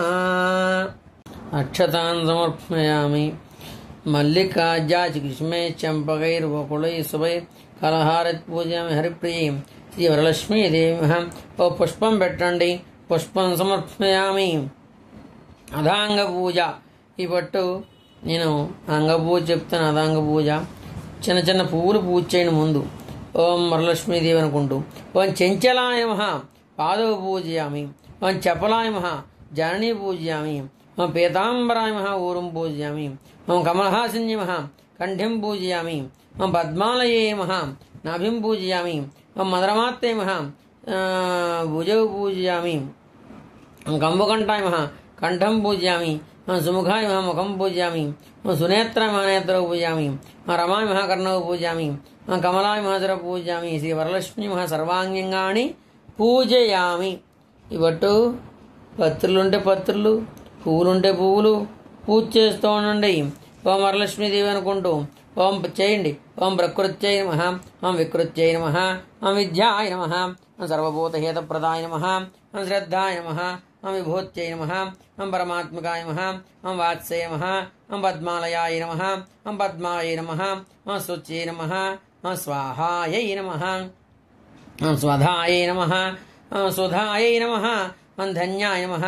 అక్షతాన్ సమర్పయామి. మల్లికాజ్యాచిగ్రీష్మే చంపకైర్వకుళై శుభై కలహారత్ పూజయామి హరిప్రియం శ్రీ వరలక్ష్మీదేవి నమః. ఓ పుష్పం పెట్టండి. పుష్పం సమర్పయామి. అదాంగ పూజ. ఈ పట్టు నేను అంగ పూజ చెప్తాను. అదాంగ పూజ చిన్న చిన్న పువ్వులు పూజ చేయండి ముందు. ఓం వరలక్ష్మీదేవి అనుకుంటూ. ఓం చెంచలాయ నమః పాదవ పూజయామి. ఓం చపలాయ నమః జననీ పూజయామి. ఓం పీతాంబరాయ నమః ఊరుం పూజయామి. ఓం కమలహాసిన్య నమః కంఠిం పూజయామి. ఓం పద్మాలయే నమః నాభిం పూజయామి. ఓం మదరమాత్రే నమః భుజౌ పూజయామి. ఓం కంబుకంఠాయ నమః కంఠం పూజయామి. సుముఖాయ నమః ముఖం పూజయామి. సునేత్రాయ నమః నేత్రౌ పూజయామి. రమాయ నమః కర్ణౌ పూజయామి. కమలాయ నమః శిరః పూజయామి. శ్రీ వరలక్ష్మీ నమః సర్వాంగాన్ని పూజయామి. ఇవట్టు పత్రులుంటే పత్రులు, పువ్వులుంటే పువ్వులు పూజ చేస్తూ ఉండండి. ఓం వరలక్ష్మీదేవి అనుకుంటూ ఓం చేయండి. ఓం ప్రకృత్యై నమః ఓం వికృత్యై నమః ఓం విద్యాయ నమః ఓం సర్వభూతహేతప్రదాయ నమః ఓం శ్రద్ధాయ నమః ఓం విభూత్యై నమః ఓం పరమాత్మకాయ నమః ఓం వాత్సయ నమః ఓం పద్మాలయాయ నమః ఓం పద్మాయ నమః ఓం శుచ్యై నమః ఓం స్వాహాయై నమః ఓం స్వధాయై నమః ఓం సుధాయై నమః ఓం ధన్యాయ నమః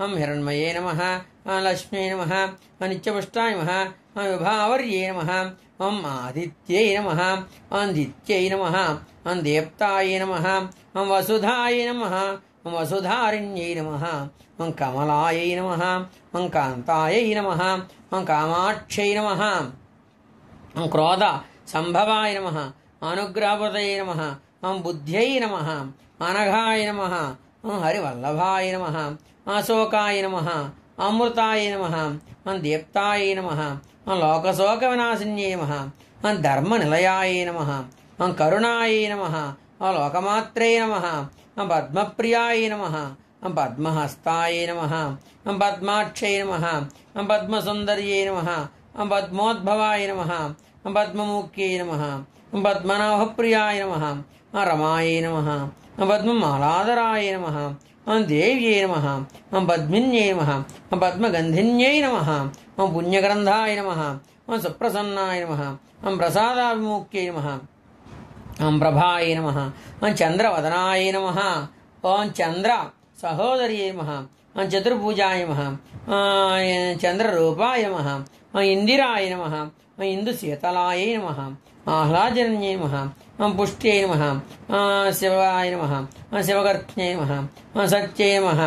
ఓం హిరణ్మయే నమః ఓం లక్ష్మీ నమః ఓం నిత్యపుష్టాయ నమః ఓం విభావర్యే నమః ఓం ఆదిత్యై నమః ఓం దిత్యై నమః ఓం దేప్తాయ నమః ఓం వసుధాయ నమః ఓం వసుధారిణ్యై నమః ఓం కమలాయై నమః ఓం కాంతాయై నమః ఓం కామాక్షై నమః ఓం క్రోధ సంభవాయ నమః అనుగ్రహపతయే నమః ఓం బుద్ధ్యై నమః అనఘాయ నమః ఓం హరివల్లభాయ నమః అశోకాయ నమః అమృతాయ నమః ఓం దీప్తాయ నమః ఓం లోకశోక వినాశిన్యై నమః ఓం ధర్మనిలయాయ నమః ఓం కరుణాయ నమః ఓం లోకమాత్రే నమః ఓం పద్మప్రియాయ నమః ఓం పద్మహస్తాయ నమః ఓం పద్మాక్షై నమః ఓం పద్మసుందర్యై నమః ఓం పద్మోద్భవాయ నమః ఓం పద్మముఖ్యై నమః ఓం పద్మనాభప్రియాయ నమః ఓం రమాయ నమః ఓం పద్మమాలాధరాయ నమః ఓం దేవ్యై నమః ఓం పద్మిన్యై నమః ఓం పద్మగంధిన్యై నమః ఓం పుణ్యగ్రంథాయ నమః ఓం సుప్రసన్నాయ నమః ఓం ప్రసాదాభిముఖ్యై నమః ఓం ప్రభాయ నమః ఓం చంద్రవదనాయ నమః ఓం చంద్ర సహోదర్యై నమః ఓం చతుర్భుజాయ నమః ఓం చంద్రరూపాయ నమః ఓం ఇందిరాయ నమః ఓం ఇందుశీతలాయ నమః ఆహ్లాదజన్యై నమః ఓం పుష్ట్యై నమః శివాయ నమః ఓం శివకర్త్యై నమః ఓం సత్యై నమః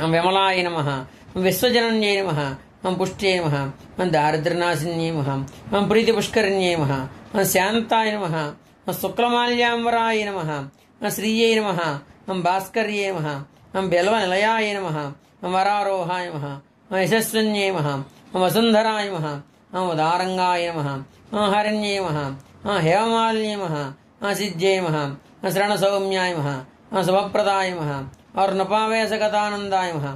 ఓం విమలాయ నమః ఓం విశ్వజనన్యై నమః ఓం పుష్ట్యై నమః ఓం దారిద్ర్యనాశిన్యై నమః ఓం ప్రీతిపుష్కరిణ్యై నమః ఓం శాంతాయ నమః ఓం శుక్లమాల్యాంబరాయ నమః ఓం శ్రీయై నమః ఓం భాస్కర్యై నమః ఓం బిల్వనిలయాయ నమః ఓం వరారోహాయ నమః ఓం యశస్విన్యై నమః ఓం వసుంధరాయ నమః ఉదారంగాయ నమః హరణ్యే నమః హేమమాలిన్యే నమః సిద్ధ్యే నమః శ్రవణసౌమ్యాయ నమః శుభప్రదాయ నమః అర్ణపావేశగతానందాయ నమః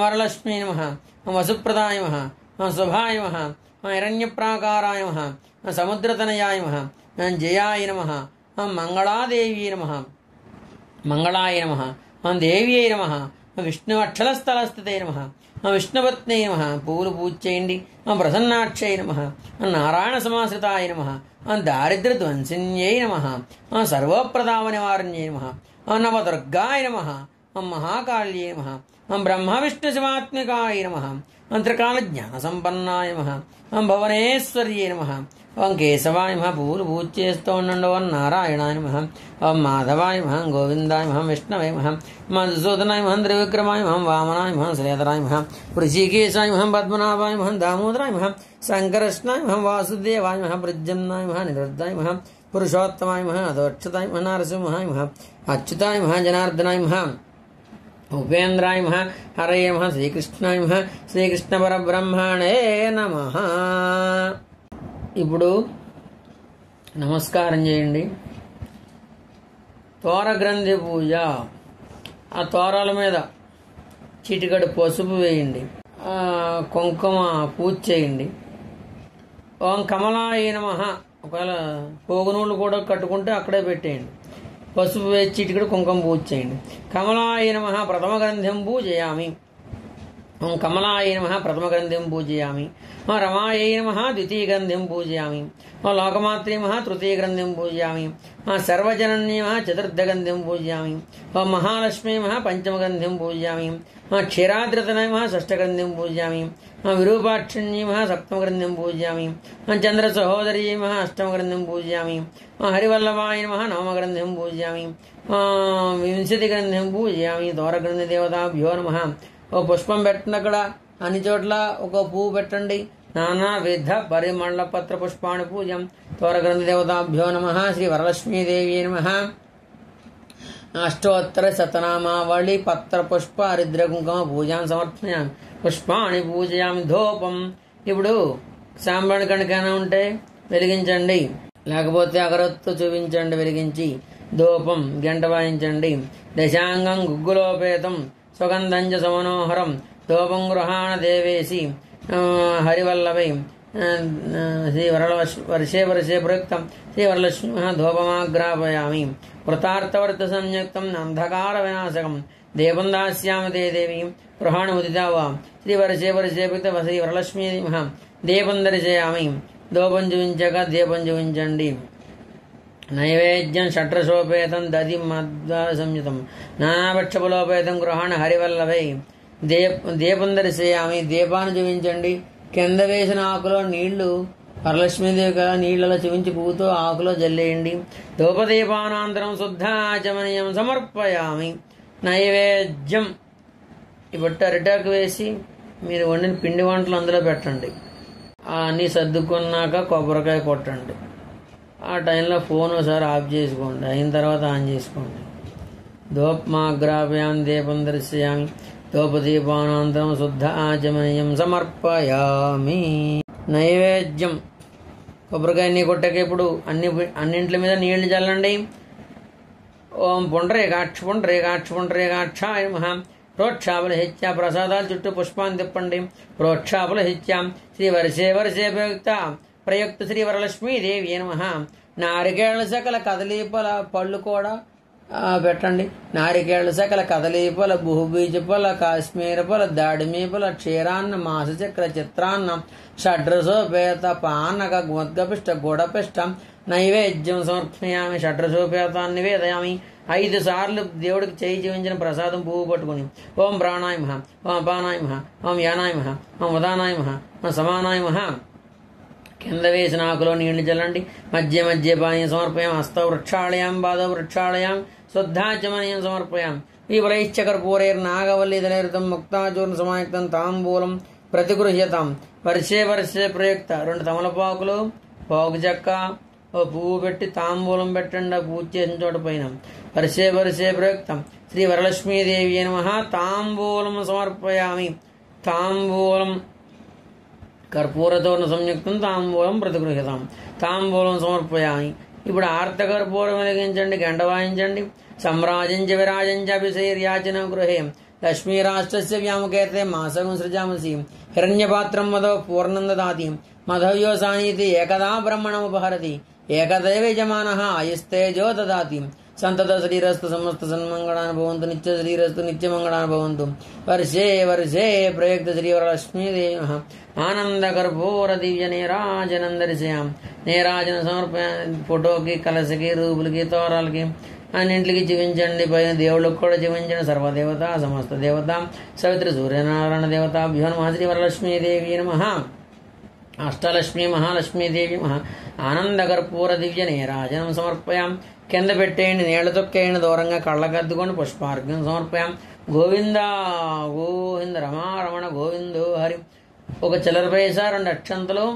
వరలక్ష్మీ నమః వసుప్రదాయ నమః శుభాయ నమః హిరణ్యప్రాకారాయ నమః సముద్రతనయాయ నమః జయాయ నమః మంగళాదేవ్యై నమః మంగళాయ నమః దేవ్యై నమః విష్ణువక్షలస్థలస్థితే నమః విష్ణుపత్నై నమః పూలు పూజ చేయండి ప్రసన్నాక్షై నమః నారాయణ సమాశ్రితాయ నమః దారిద్ర్యధ్వంసిన్యై నమః సర్వప్రదామ నివారణ్యై నమః నవదుర్గాయ నమః మహాకాళ్యై నమః బ్రహ్మ విష్ణు శివాత్మికాయ నమః త్రికాల జ్ఞాన సంపన్నాయ నమః భువనేశ్వర్యై నమః కేశవాయ నమః పూలు పూజ చేస్తూ ఉండండి. నారాయణాయ నమః మాధవాయ నమః గోవిందాయ నమః విష్ణవే నమః మధుసూదనాయ నమః త్రివిక్రమాయ నమః వామనాయ నమః శ్రీధరాయ నమః ఋషికేశాయ నమః పద్మనాభాయ నమః దామోదరాయ నమః సంకర్షణాయ నమః వాసుదేవాయ నమః ప్రద్యుమ్నాయ నమః నిరుద్ధాయ నమః పురుషోత్తమాయ నమః అదోక్షతాయ నమః నరసింహాయ నమః అచ్యుతాయ నమః జనార్దనాయ నమః ఉపేంద్రాయ నమః హరయే నమః శ్రీకృష్ణాయ నమః శ్రీకృష్ణ పరబ్రహ్మణే నమః. ఇప్పుడు నమస్కారం చేయండి. తోరగ్రంథి పూజ. ఆ తోరాల మీద చిటికడు పసుపు వేయండి, కుంకుమ పూజ చేయండి. ఓం కమలాయ నమః. ఒకవేళ పోగునూళ్ళు కూడా కట్టుకుంటే అక్కడే పెట్టేయండి. పసుపు వేసి చిటికడు కుంకుమ పూజ చేయండి. కమలాయ నమః ప్రథమ గ్రంథిం పూజయామి. ఓం కమలాయ నమః ప్రథమ గ్రంథిం పూజయామి. రమాయై నమః ద్వితీయ గ్రంథిం పూజయామి. లోకమాత్రే నమః తృతీయ గ్రంథిం పూజయామి. సర్వజనన్యే నమః చతుర్థ గ్రంథిం పూజయామి. మహాలక్ష్మీ నమః పంచమ గ్రంథిం పూజయామి. క్షీరాద్రతనాయ నమః షష్ఠ గ్రంథిం పూజయామి. విరూపాక్షణ్యే నమః సప్తమ గ్రంథిం పూజయామి. చంద్ర సహోదర్యే నమః అష్టమ గ్రంథిం పూజయామి. హరివల్లభాయ నమః నవమ గ్రంథిం పూజయామి. వింశతి గ్రంథిం పూజయామి. దూరగ్రంథి దేవతాభ్యో నమః. ఓ పుష్పం పెట్టండి, అక్కడ అన్ని చోట్ల ఒక పువ్వు పెట్టండి. నానా విధ పరిమళ పత్ర పుష్పాణి పూజం. తోరగ్రంథి దేవతాభ్యో నమః. శ్రీ వరలక్ష్మీదేవి నమః. అష్టోత్తర శతనామావళి పత్ర పుష్ప హరిద్ర కుంకుమ పూజాం సమర్పయామి. పుష్పాణి పూజయామి. ధూపం. ఇప్పుడు సాంబ్రాణి కణికైనా ఉంటే వెలిగించండి, లేకపోతే అగరొత్తు చూపించండి వెలిగించి. ధూపం గంట వాయించండి. దశాంగం గుగ్గులోపేతం సుగంధంజ సమనోహరం. ధూపం గృహాణ దేవేసి హరివల్లభై శ్రీ వర్షే వర్షే ప్రయుక్తం శ్రీ వరలక్ష్మి ధూపమాగ్రాపయామి. వృతార్థవర్త సంయుక్తం అంధకార వినాశకం దేవం దాస్యామి తే దేవి గృహాణ ఉదితా వా. శ్రీ వర్షే వర్షే ప్రయుక్త శ్రీ వరలక్ష్మీ దీపం దర్శయామి. ధూపం చూపించగా దీపం చూపించండి. నైవేద్యం షట్రసోపేతం దధి మద్ద సంయుతం నానాభక్షపులోపేతం గృహాణ హరివల్లభై. దీపం దర్శయామి. దీపాన్ని చూపించండి. కింద వేసిన ఆకులో నీళ్లు వరలక్ష్మీదేవి కదా, నీళ్లలో చూపించి పువ్వుతో ఆకులో జల్లేయండి. ధూపదీపానంతరం శుద్ధాచమనీయం సమర్పయామి. నైవేద్యం ఈ బట్ట అరిటాకు వేసి మీరు వండిన పిండి వంటలు అందులో పెట్టండి. అన్నీ సర్దుకున్నాక కొబ్బరికాయ కొట్టండి. ఆ టైంలో ఫోన్ ఒకసారి ఆఫ్ చేసుకోండి, అయిన తర్వాత ఆన్ చేసుకోండి. ధూపమాగ్రాపయామి. దీపం దర్శయామి. ధూపదీపానంతరం శుద్ధ ఆచమనీయం సమర్పయామి. నైవేద్యం కొబ్బరికాయ నీ కొట్టక ఇప్పుడు అన్నింట్ల మీద నీళ్లు చల్లండి. ఓం పుండరీకాక్ష పుండరీకాక్ష పుండరీకాక్షాయ నమః. ప్రోక్షాపలహిత్యా ప్రసాదాలు చుట్టూ పుష్పాన్ని తిప్పండి. ప్రోక్షాపలహిత్యాం శ్రీ వర్షే వర్షే ప్రయుక్త శ్రీ వరలక్ష్మీదేవి నమః. నారికేళ్ల సకల కదలీపల పళ్ళు కూడా పెట్టండి. నారికేళ్ల సకల కదలీపల బహుబీజపల కాశ్మీరపల దాడిమీపల క్షీరాన్న మాసచక్ర చిత్రాన్న షడ్రసోపేత పానక గోద్గపిష్ట గోడపిష్ట నైవేద్యం సమర్పయామి. షడ్రసోపేతాన్ని నివేదయామి. 5 సార్లు దేవుడికి చేయి చూపించిన ప్రసాదం పువ్వు పట్టుకుని ఓం ప్రాణాయ మహ, ఓం అపానాయ మహ, ఓం యానాయ మహ, ఓం ఉదానాయ మహ, ఓం సమానాయ మహ. కింద వేసిన ఆకులో నీళ్లు చల్లండి. మధ్య మధ్య పానీయం సమర్పయాం. హస్త వృక్షాళయాం పాద వృక్షాళయాం శుద్ధాచమనీయం సమర్పయాం. వివరైశ్చకర్పూరైర్నాగవల్లిదలైర్తం ముక్తాచూర్ణ సమాయుక్తం తాంబూలం ప్రతిగృహ్యతాం. వర్షే వర్షే ప్రయుక్త 2 తమలపాకులు, పోగు చెక్క, ఓ పువ్వు పెట్టి తాంబూలం పెట్టండి. ఆ పూజ చేసిన చోట పైన వర్షే వర్షే ప్రయుక్తం శ్రీ వరలక్ష్మీదేవి నమః. తాంబూలం సమర్పయామి. తాంబూలం కర్పూరతోర్ణ సంయుక్తం తాంబూలం ప్రతిగృహ్యతాం. తాంబూలం సమర్పయామి. ఇప్పుడు ఆర్తకర్పూరం వెలిగించండి, గంట వాయించండి. సమ్రాజించ విరాజించ అభిషేర్యాచన గృహే లక్ష్మీరాష్ట్రస్య వ్యాముకేతే మాసగం సృజామసి. హిరణ్యపాత్రం మధో పూర్ణం దదాతి. మధవ్యో సానీతి ఏకదా బ్రహ్మణముపహరతి. ఏకదైవ యజమానః ఆయుస్తేజో దదాతి. సంతత శరీరస్థు సమస్త సన్మంగళాన్ భవంతు. నిత్య శరీరస్థు నిత్యమంగళాన్ భవంతు. వర్షే వర్షే ప్రయుక్త శ్రీవరలక్ష్మీదేవి ఆనందకర్పూర దివ్య నీరాజనం దర్శయాం. నీరాజన సమర్పయ ఫోటోకి, కలశకి, రూపులకి, తోరాలకి అన్నింటికి జీవించండి. పైన దేవుళ్ళకి కూడా జీవించండి. సర్వదేవత సమస్త దేవత సవిత్రి సూర్యనారాయణ దేవతాభ్యో నమః. శ్రీ వరలక్ష్మీదేవి నమః. అష్టలక్ష్మీ మహాలక్ష్మీదేవి ఆనందకర్పూర దివ్య నీరాజనం సమర్పయాం. కింద పెట్టేయండి, నీళ్ల తొక్కేయండి, దూరంగా కళ్ళకద్దుకొని పుష్పార్ఘ్యం సమర్పయాం. గోవింద గోవింద రమారమణ గోవిందో హరి. ఒక చిల్లర పైసా 2 అక్షంతలు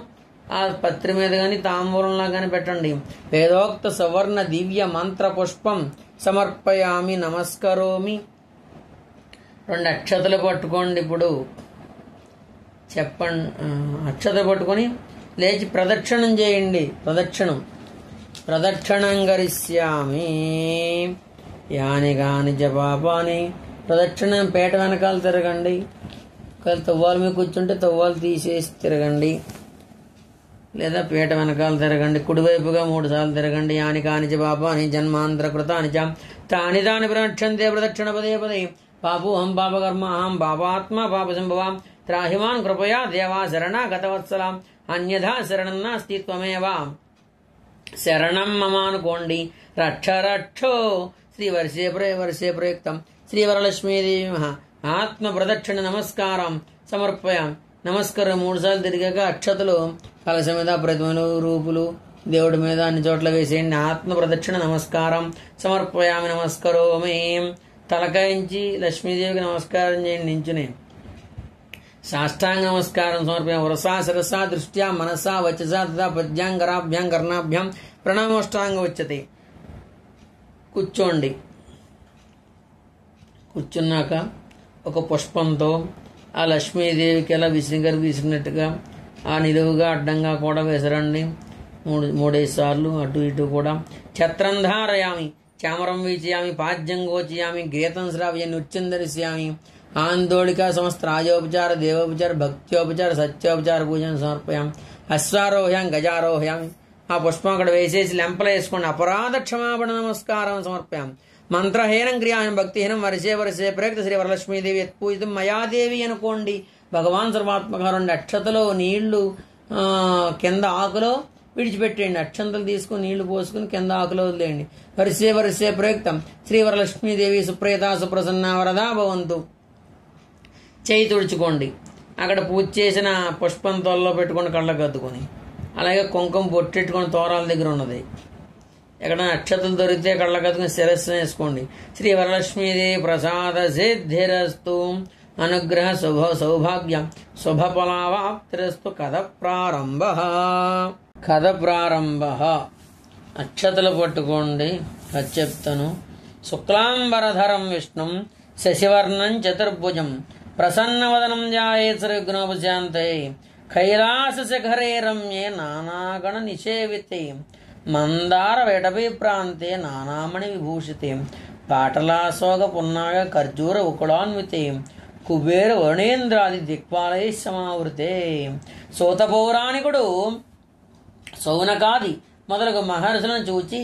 ఆ పత్రి మీద కానీ తాంబూలంలా కానీ పెట్టండి. వేదోక్త సవర్ణ దివ్య మంత్ర పుష్పం సమర్పయామి నమస్కరోమి. 2 అక్షతలు పట్టుకోండి. ఇప్పుడు చెప్పండి, అక్షతలు పట్టుకొని లేచి ప్రదక్షిణం చేయండి. ప్రదక్షిణం కరిష్యామి. యాని కాని జపాపాని. ప్రదక్షిణం పేట వెనకాల తిరగండి. తవ్వాలు మీకు కూర్చుంటే తవ్వాలు తీసేసి తిరగండి, లేదా పీట వెనకాల తిరగండి. కుడివైపుగా 3 సార్లు తిరగండి. యాని కానిచ పాపాని జన్మాంతర కృతాని చ తాని దాని ప్రదక్షంతే ప్రదక్షిణ పదే పదే. పాపోహం పాపకర్మ అహం పాపాత్మ పాప సంభవాం. త్రాహిమాన్ కృపయా దేవా శరణాగతవత్సలాం. అన్యథా శరణం నాస్తి త్వమేవా శరణం మమ అనుకోండి. రక్ష రక్షో శ్రీ వర్షే ప్రయుక్తం శ్రీ వరలక్ష్మీదేవి ఆత్మ ప్రదక్షిణ నమస్కారం సమర్పయాం. నమస్కారం 3 సార్లు తిరిగాక అక్షతలు కలశ మీద, ప్రతిమలు, రూపులు దేవుడి మీద అన్ని చోట్ల వేసేయండి. ఆత్మ ప్రదక్షిణ నమస్కారం సమర్పయామి నమస్కరోమి. తలకాయించి లక్ష్మీదేవికి నమస్కారం చేయండి. నించునే సాష్టాంగ నమస్కారం సమర్పయామి. వరసా శిరసా దృష్ట్యా మనసా వచసా తథా పద్యాంగరాభ్యాం కర్ణాభ్యాం ప్రణామోష్టాంగ వచ్చతే. కూర్చోండి. కూర్చున్నాక ఒక పుష్పంతో ఆ లక్ష్మీదేవికి ఎలా విసిరినట్టుగా ఆ నిలువుగా అడ్డంగా కూడా విసరండి. 3 సార్లు అటు ఇటు కూడా. ఛత్రం ధారయామి, చామరం వీచయామి, పాద్యం గోచయామి, గీతం శ్రావ్య నృత్యం దర్శయామి. ఆందోళిక సమస్త రాజోపచార దేవోపచార భక్త్యోపచార సత్యోపచార పూజను సమర్పయాం. అశ్వారోహ్యాం గజారోహ్యామి. ఆ పుష్పం అక్కడ వేసేసి లెంపలు వేసుకోండి. అపరాధ క్షమాపణ నమస్కారం సమర్పయాం. మంత్రహీనం క్రియాహీనం భక్తిహీనం వర్షే ప్రయుక్త శ్రీ వరలక్ష్మీదేవి యత్పూజితం మయాదేవి అనుకోండి. భగవాన్ సర్వాత్మక 2 అక్షతలో నీళ్లు కింద ఆకులో విడిచిపెట్టేయండి. అక్షంతలు తీసుకుని నీళ్లు పోసుకుని కింద ఆకులో వదిలేయండి. వర్షే ప్రయుక్తం శ్రీ వరలక్ష్మీదేవి సుప్రియత సుప్రసన్న వరదా భవంతు. చేయి తుడుచుకోండి. అక్కడ పూజ చేసిన పుష్పం తొల్లో పెట్టుకొని కళ్ళకు అద్దుకొని, అలాగే కుంకుమ బొట్టెట్టుకొని తోరాల దగ్గర ఉన్నది. ఎక్కడైనా నక్షత్రం దొరికితే కళ్ళకు అద్దుకొని శిరస్సు వేసుకోండి. శ్రీ వరలక్ష్మీదేవి ప్రసాద సిద్ధిరస్తు. అనుగ్రహ సౌభాగ్యం శుభఫలావాప్తిరస్తు. కథ ప్రారంభ. అక్షతలు పట్టుకోండి. అది చెప్తాను. శుక్లాంబరధరం విష్ణుం శశివర్ణం చతుర్భుజం ప్రసన్నవదనం ధ్యాయేత్ సర్వవిఘ్నోపశాంతయే. కైలాస శిఖరే రమ్యే నానాగణ నిషేవితే మందార వేటపై ప్రాంతే నానామణి విభూషితే పాటలాశోక పున్నాగ ఖర్జూర ఉకుళాన్వితే కుబేర వరుణేంద్రాది దిక్పాలై సమావృతే. సూత పౌరాణికుడు సౌనకాది మొదలగు మహర్షులను చూచి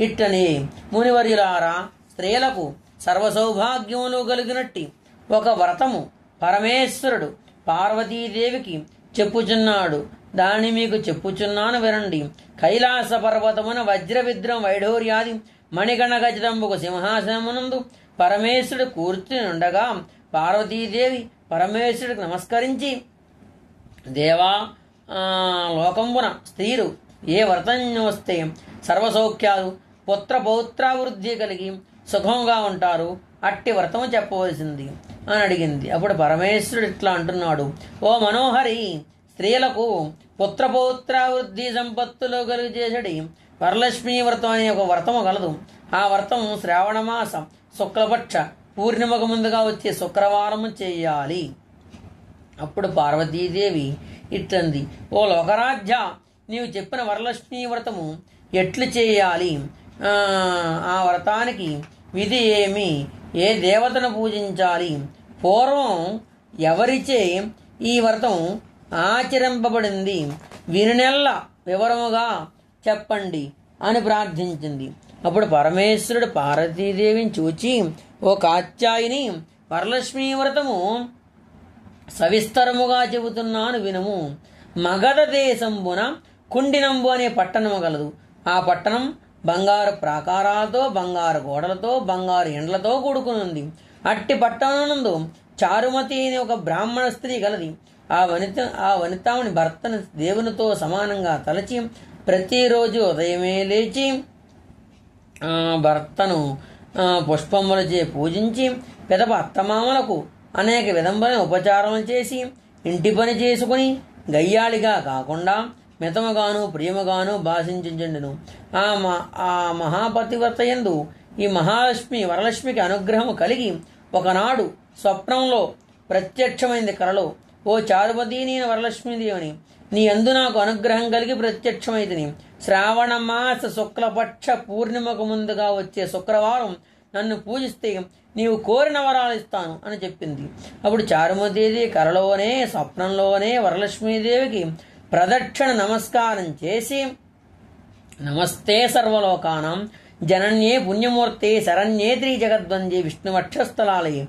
ఇట్టని, మునివర్యులారా, స్త్రీలకు సర్వసౌభాగ్యములు కలిగినట్టి ఒక వ్రతము పరమేశ్వరుడు పార్వతీదేవికి చెప్పుచున్నాడు. దాన్ని మీకు చెప్పుచున్నాను వినండి. కైలాస పర్వతమున వజ్ర విద్రం వైఢూర్యాది మణిగణ గజదంబుకు సింహాసనమునందు పరమేశ్వరుడు కూర్చుని ఉండగా పార్వతీదేవి పరమేశ్వరుడికి నమస్కరించి, దేవా, లోకంబున స్త్రీలు ఏ వ్రతం వస్తే సర్వసౌఖ్యాలు పుత్ర పౌత్రావృద్ధి కలిగి సుఖంగా ఉంటారు, అట్టి వ్రతము చెప్పవలసింది అని అడిగింది. అప్పుడు పరమేశ్వరుడు ఇట్లా అంటున్నాడు, ఓ మనోహరి, స్త్రీలకు పుత్రపౌత్రావృద్ధి సంపత్తులు కలిగి చేసడి వరలక్ష్మీ వ్రతం అనే ఒక వ్రతము కలదు. ఆ వ్రతం శ్రావణమాసం శుక్లపక్ష పూర్ణిమకు ముందుగా వచ్చే శుక్రవారము చేయాలి. అప్పుడు పార్వతీదేవి ఇట్లంది, ఓ లోకరాజ్య, నీవు చెప్పిన వరలక్ష్మీ వ్రతము ఎట్లు చేయాలి? ఆ వ్రతానికి విధి ఏమి? ఏ దేవతను పూజించాలి? పూర్వం ఎవరిచే ఈ వ్రతం ఆచరింపబడింది? వినునెల్ల వివరముగా చెప్పండి అని ప్రార్థించింది. అప్పుడు పరమేశ్వరుడు పార్వతీదేవిని చూచి, ఓ కాత్యాయిని, వరలక్ష్మీ వ్రతము సవిస్తరముగా చెబుతున్నాను వినుము. మగధ దేశంబున కుండినంబు అనే పట్టణము గలదు. ఆ పట్టణం బంగారు ప్రాకారాలతో, బంగారు గోడలతో, బంగారు ఎండ్లతో కూడుకునుంది. అట్టి పట్టణమునందు చారుమతి అనే ఒక బ్రాహ్మణ స్త్రీ గలది. ఆ వనితాముని భర్తను దేవునితో సమానంగా తలచి ప్రతిరోజు ఉదయమే లేచి భర్తను పుష్పములచే పూజించి పెదప అత్తమామలకు అనేక విధములైన ఉపచారములు చేసి ఇంటి పని చేసుకుని గయ్యాళిగా కాకుండా మితముగాను ప్రియముగాను భాషించుండెను. ఆ మహాపతివ్రతయందు ఈ మహాలక్ష్మి వరలక్ష్మికి అనుగ్రహము కలిగి ఒకనాడు స్వప్నంలో ప్రత్యక్షమైంది కలలో, ఓ చారుపతి, నేను వరలక్ష్మీదేవిని, నీ యందు నాకు అనుగ్రహం కలిగి ప్రత్యక్షమైతిని. శ్రావణ మాస శుక్లపక్ష పూర్ణిమకు ముందుగా వచ్చే శుక్రవారం నన్ను పూజిస్తే నీవు కోరిన వరాలు ఇస్తాను అని చెప్పింది. అప్పుడు చారుమతీదేవి కలలోనే స్వప్నంలోనే వరలక్ష్మీదేవికి ప్రదక్షిణ నమస్కారం చేసి, నమస్తే సర్వలోకానం జనన్యే పుణ్యమూర్తే శరణ్యేత్రి జగద్వందే విష్ణు వక్షస్థలాలయ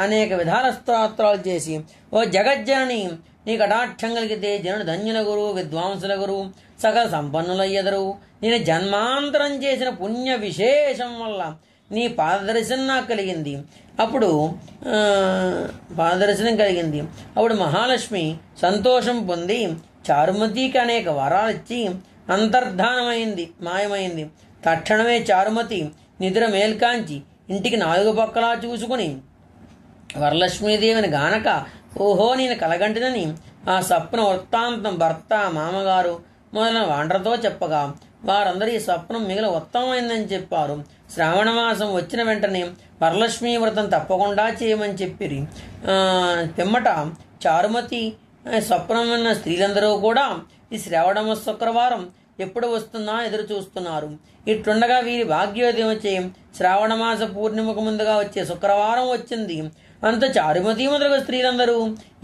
అనేక విధాల స్తోత్రాలు చేసి, ఓ జగజ్జనని, నీ కటాక్షం కలిగితే జనుడు ధన్యుల గురు, విద్వాంసుల గురు, సకల సంపన్నులయ్యెదరు. నేను జన్మాంతరం చేసిన పుణ్య విశేషం వల్ల నీ పాదదర్శనం నాకు కలిగింది. అప్పుడు మహాలక్ష్మి సంతోషం పొంది చారుమతికి అనేక వరాలిచ్చి అంతర్ధానమైంది, మాయమైంది. తక్షణమే చారుమతి నిద్ర మేల్కాంచి ఇంటికి 4 పక్కలా చూసుకుని వరలక్ష్మీదేవిని గానక, ఓహో నేను కలగంటినని ఆ స్వప్న వృత్తాంతం భర్త, మామగారు మొదలైన వాండ్రతో చెప్పగా వారందరూ ఈ స్వప్నం మిగిలిన ఉత్తమమైందని చెప్పారు. శ్రావణ మాసం వచ్చిన వెంటనే వరలక్ష్మీ వ్రతం తప్పకుండా చేయమని చెప్పిరి. పిమ్మట చారుమతి స్వప్నం విన్న స్త్రీలందరూ కూడా ఈ శ్రావణ శుక్రవారం ఎప్పుడు వస్తుందా ఎదురు చూస్తున్నారు. ఇట్లుండగా వీరి భాగ్యోదయమచే శ్రావణ మాస పూర్ణిమకు ముందుగా వచ్చే శుక్రవారం వచ్చింది. అంత చారుమతి మొదలుగా స్త్రీలందరూ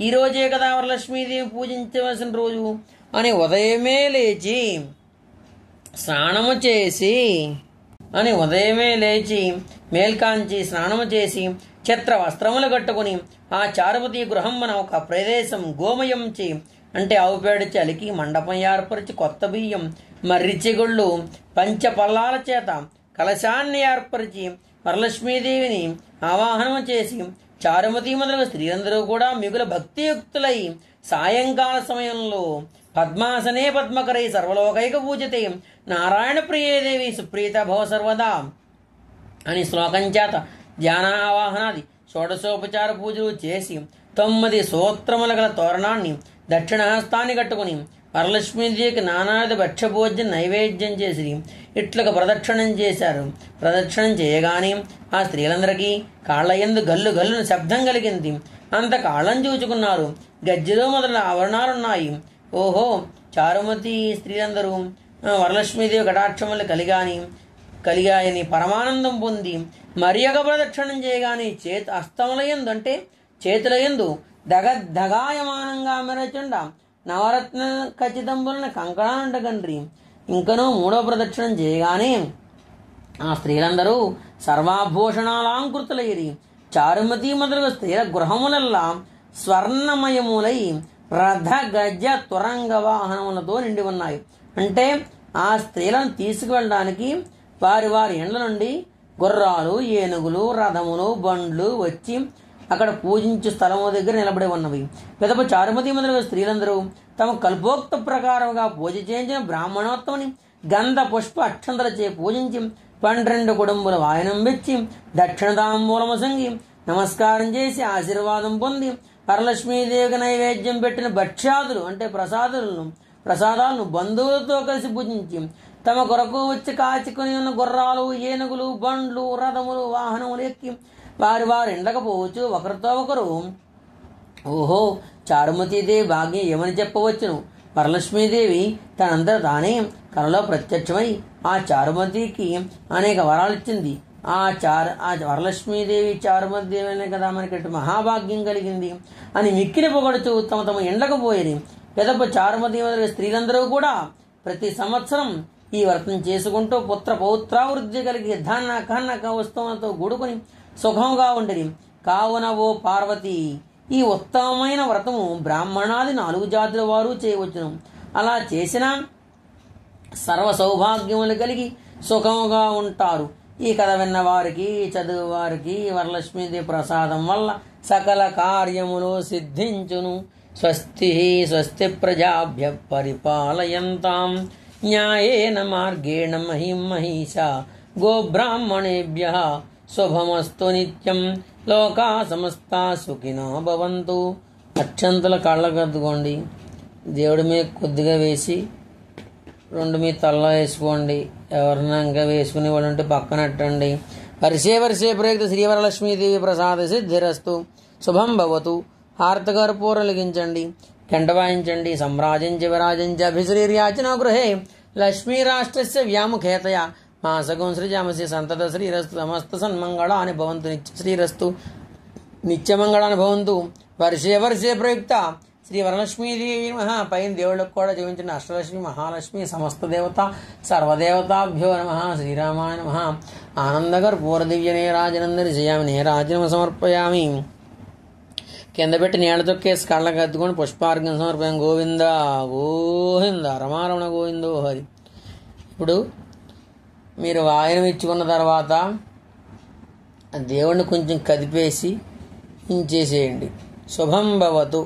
ఈ రోజే కదా వరలక్ష్మీదేవి పూజించవలసిన రోజు అని ఉదయమే లేచి మేల్కాంచి స్నానము చేసి ఛత్ర వస్త్రములు కట్టుకుని ఆ చారుమతి గృహమున ఒక ప్రదేశం గోమయంచి అంటే ఆవుపేడచి అలికి మండపం ఏర్పరిచి కొత్త బియ్యం, మర్రిచిగుళ్ళు, పంచపల్లాల చేత కలశాన్ని ఏర్పరిచి వరలక్ష్మీదేవిని ఆవాహనము చేసి చారుమతి మొదలగు స్త్రీలందరూ కూడా మిగుల భక్తియుక్తులై సాయంకాల సమయంలో పద్మాసనే పద్మకరై సర్వలోకైక పూజితే నారాయణ ప్రియేదేవి సుప్రీత భవ సర్వదా అని శ్లోకం చేత ధ్యాన ఆవాహనాది షోడశోపచార పూజలు చేసి 9 సూత్రముల గల తోరణాన్ని దక్షిణహస్తాన్ని కట్టుకుని వరలక్ష్మీదేవికి నానాది భక్ష్యభోజ్యం నైవేద్యం చేసి ఇట్లుగా ప్రదక్షిణం చేశారు. ప్రదక్షిణం చేయగానే ఆ స్త్రీలందరికీ కాళ్లయందు గల్లు గల్లును శబ్దం కలిగింది. అంత కాళ్ళను చూచుకున్నారు. గజ్జెలో మొదలైన ఆవరణాలున్నాయి. ఓహో, చారుమతి స్త్రీలందరూ వరలక్ష్మీదేవి కటాక్షములు కలిగాయని పరమానందం పొంది మరియొక ప్రదక్షిణం చేయగానే హస్తములయందు అంటే చేతులయందు దగద్దగాయమానంగా మెరచుండ నవరత్న ఖచ్చితంబులన కంకణాలుండగండ్రి. ఇంకనూ 3వ ప్రదక్షిణం చేయగానే ఆ స్త్రీలందరూ సర్వాభూషణాలంకృతులైరి. చారుమతి మొదలుగా స్త్రీల గృహములల్లా స్వర్ణమయములై రథ గజ తురంగ వాహనములతో నిండి ఉన్నాయి. అంటే ఆ స్త్రీలను తీసుకువెళ్ళడానికి వారి ఇండ్ల నుండి గుర్రాలు, ఏనుగులు, రథములు, బండ్లు వచ్చి అక్కడ పూజించు స్థలము దగ్గర నిలబడి ఉన్నవి. పిదప చారుమతి మొదలగు స్త్రీలందరూ తమ కల్పోక్త ప్రకారముగా పూజ చేయించిన బ్రాహ్మణోత్తముని గంధ పుష్ప అక్షంతలచే పూజించి 12 కుడుంబుల వాయనం వెచ్చి దక్షిణతాంబూలము సంగి నమస్కారం చేసి ఆశీర్వాదం పొంది వరలక్ష్మీదేవికి నైవేద్యం పెట్టిన భక్ష్యాదులు అంటే ప్రసాదాలను బంధువులతో కలిసి పూజించి తమ కొరకు వచ్చి కాచుకుని ఉన్న గుర్రాలు, ఏనుగులు, బండ్లు, రథములు, వాహనములు ఎక్కి వారి ఇండ్లకు పోవచ్చు ఒకరితో ఒకరు ఓహో, చారుమతీదేవి భాగ్యం ఏమని చెప్పవచ్చును. వరలక్ష్మీదేవి తనంతట తానే కలలో ప్రత్యక్షమై ఆ చారుమతికి అనేక వరాలు ఇచ్చింది. ఆ వరలక్ష్మీదేవి చారుమతీదేవి అనే కదా మనకి మహాభాగ్యం కలిగింది అని మిక్కిలి పొగడుతూ తమ తమ ఎండకు పోయేది. పెదప చారుమతి మొదలైన స్త్రీలందరూ కూడా ప్రతి సంవత్సరం ఈ వ్రతం చేసుకుంటూ పుత్ర పౌత్రావృద్ధి కలిగి ధన కన్నక వస్తువులతో కూడుకుని సుఖంగా ఉండేది. కావున ఓ పార్వతి, ఈ ఉత్తమమైన వ్రతము బ్రాహ్మణాది 4 జాతుల వారు చేయవచ్చును. అలా చేసిన సర్వ సౌభాగ్యములు కలిగి సుఖముగా ఉంటారు. ఈ కథ విన్న వారికి, చదువు వారికి వరలక్ష్మీదేవి ప్రసాదం వల్ల సకల కార్యములు సిద్ధించును. స్వస్తి స్వస్తి ప్రజాభ్య పరిపాలయంతాం న్యాయేన మార్గేణ మహిం మహిషా గోబ్రాహ్మణేభ్య శుభమస్తు నిత్యం. లోకా సమస్తా సుఖినో భవంతు. అక్షంతల కళ్ళకద్దుకోండి, దేవుడి మీద కొద్దిగా వేసి 2 మీ తల్ల వేసుకోండి. ఎవరన్నా ఇంకా వేసుకునే వాళ్ళు ఉంటే పక్కనట్టండి. వర్షే వర్షే ప్రయుక్త శ్రీవరలక్ష్మీదేవి ప్రసాద సిద్ధిరస్తు. శుభం భవతు. హారతకర్పూరం వెలిగించండి, గంట వాయించండి. సమ్రాజంచ విరాజంచ అభిశ్రీర్యాచన గృహే లక్ష్మీరాష్ట్రస్య వ్యాముఖేతయ మాసకం సృజామసి సంతత శ్రీరస్తు. సమస్త సన్మంగళాని భవంతు. నిత్య శ్రీరస్తు. నిత్యమంగళాని భవంతు. వర్షే వర్షే ప్రయుక్త శ్రీ వరలక్ష్మీదేవి మహా. పైన దేవుళ్ళకు కూడా జీవించిన అష్టలక్ష్మి మహాలక్ష్మి సమస్త దేవత సర్వదేవతాభ్యో నమ. శ్రీరామాయ నమ. ఆనందకర్పూర దివ్య నీరాజనందరి చేయామి. నీరాజనం సమర్పయామి. కింద పెట్టి నీళ్ళ తొక్కేసి కళ్ళకు అద్దుకొని పుష్పార్ఘ్యం సమర్పయామి. గోవింద గోవింద రమారమణ గోవిందో హరి. ఇప్పుడు మీరు వాయనం ఇచ్చుకున్న తర్వాత దేవుణ్ణి కొంచెం కదిపేసి ఇంచేసేయండి. శుభం భవతు.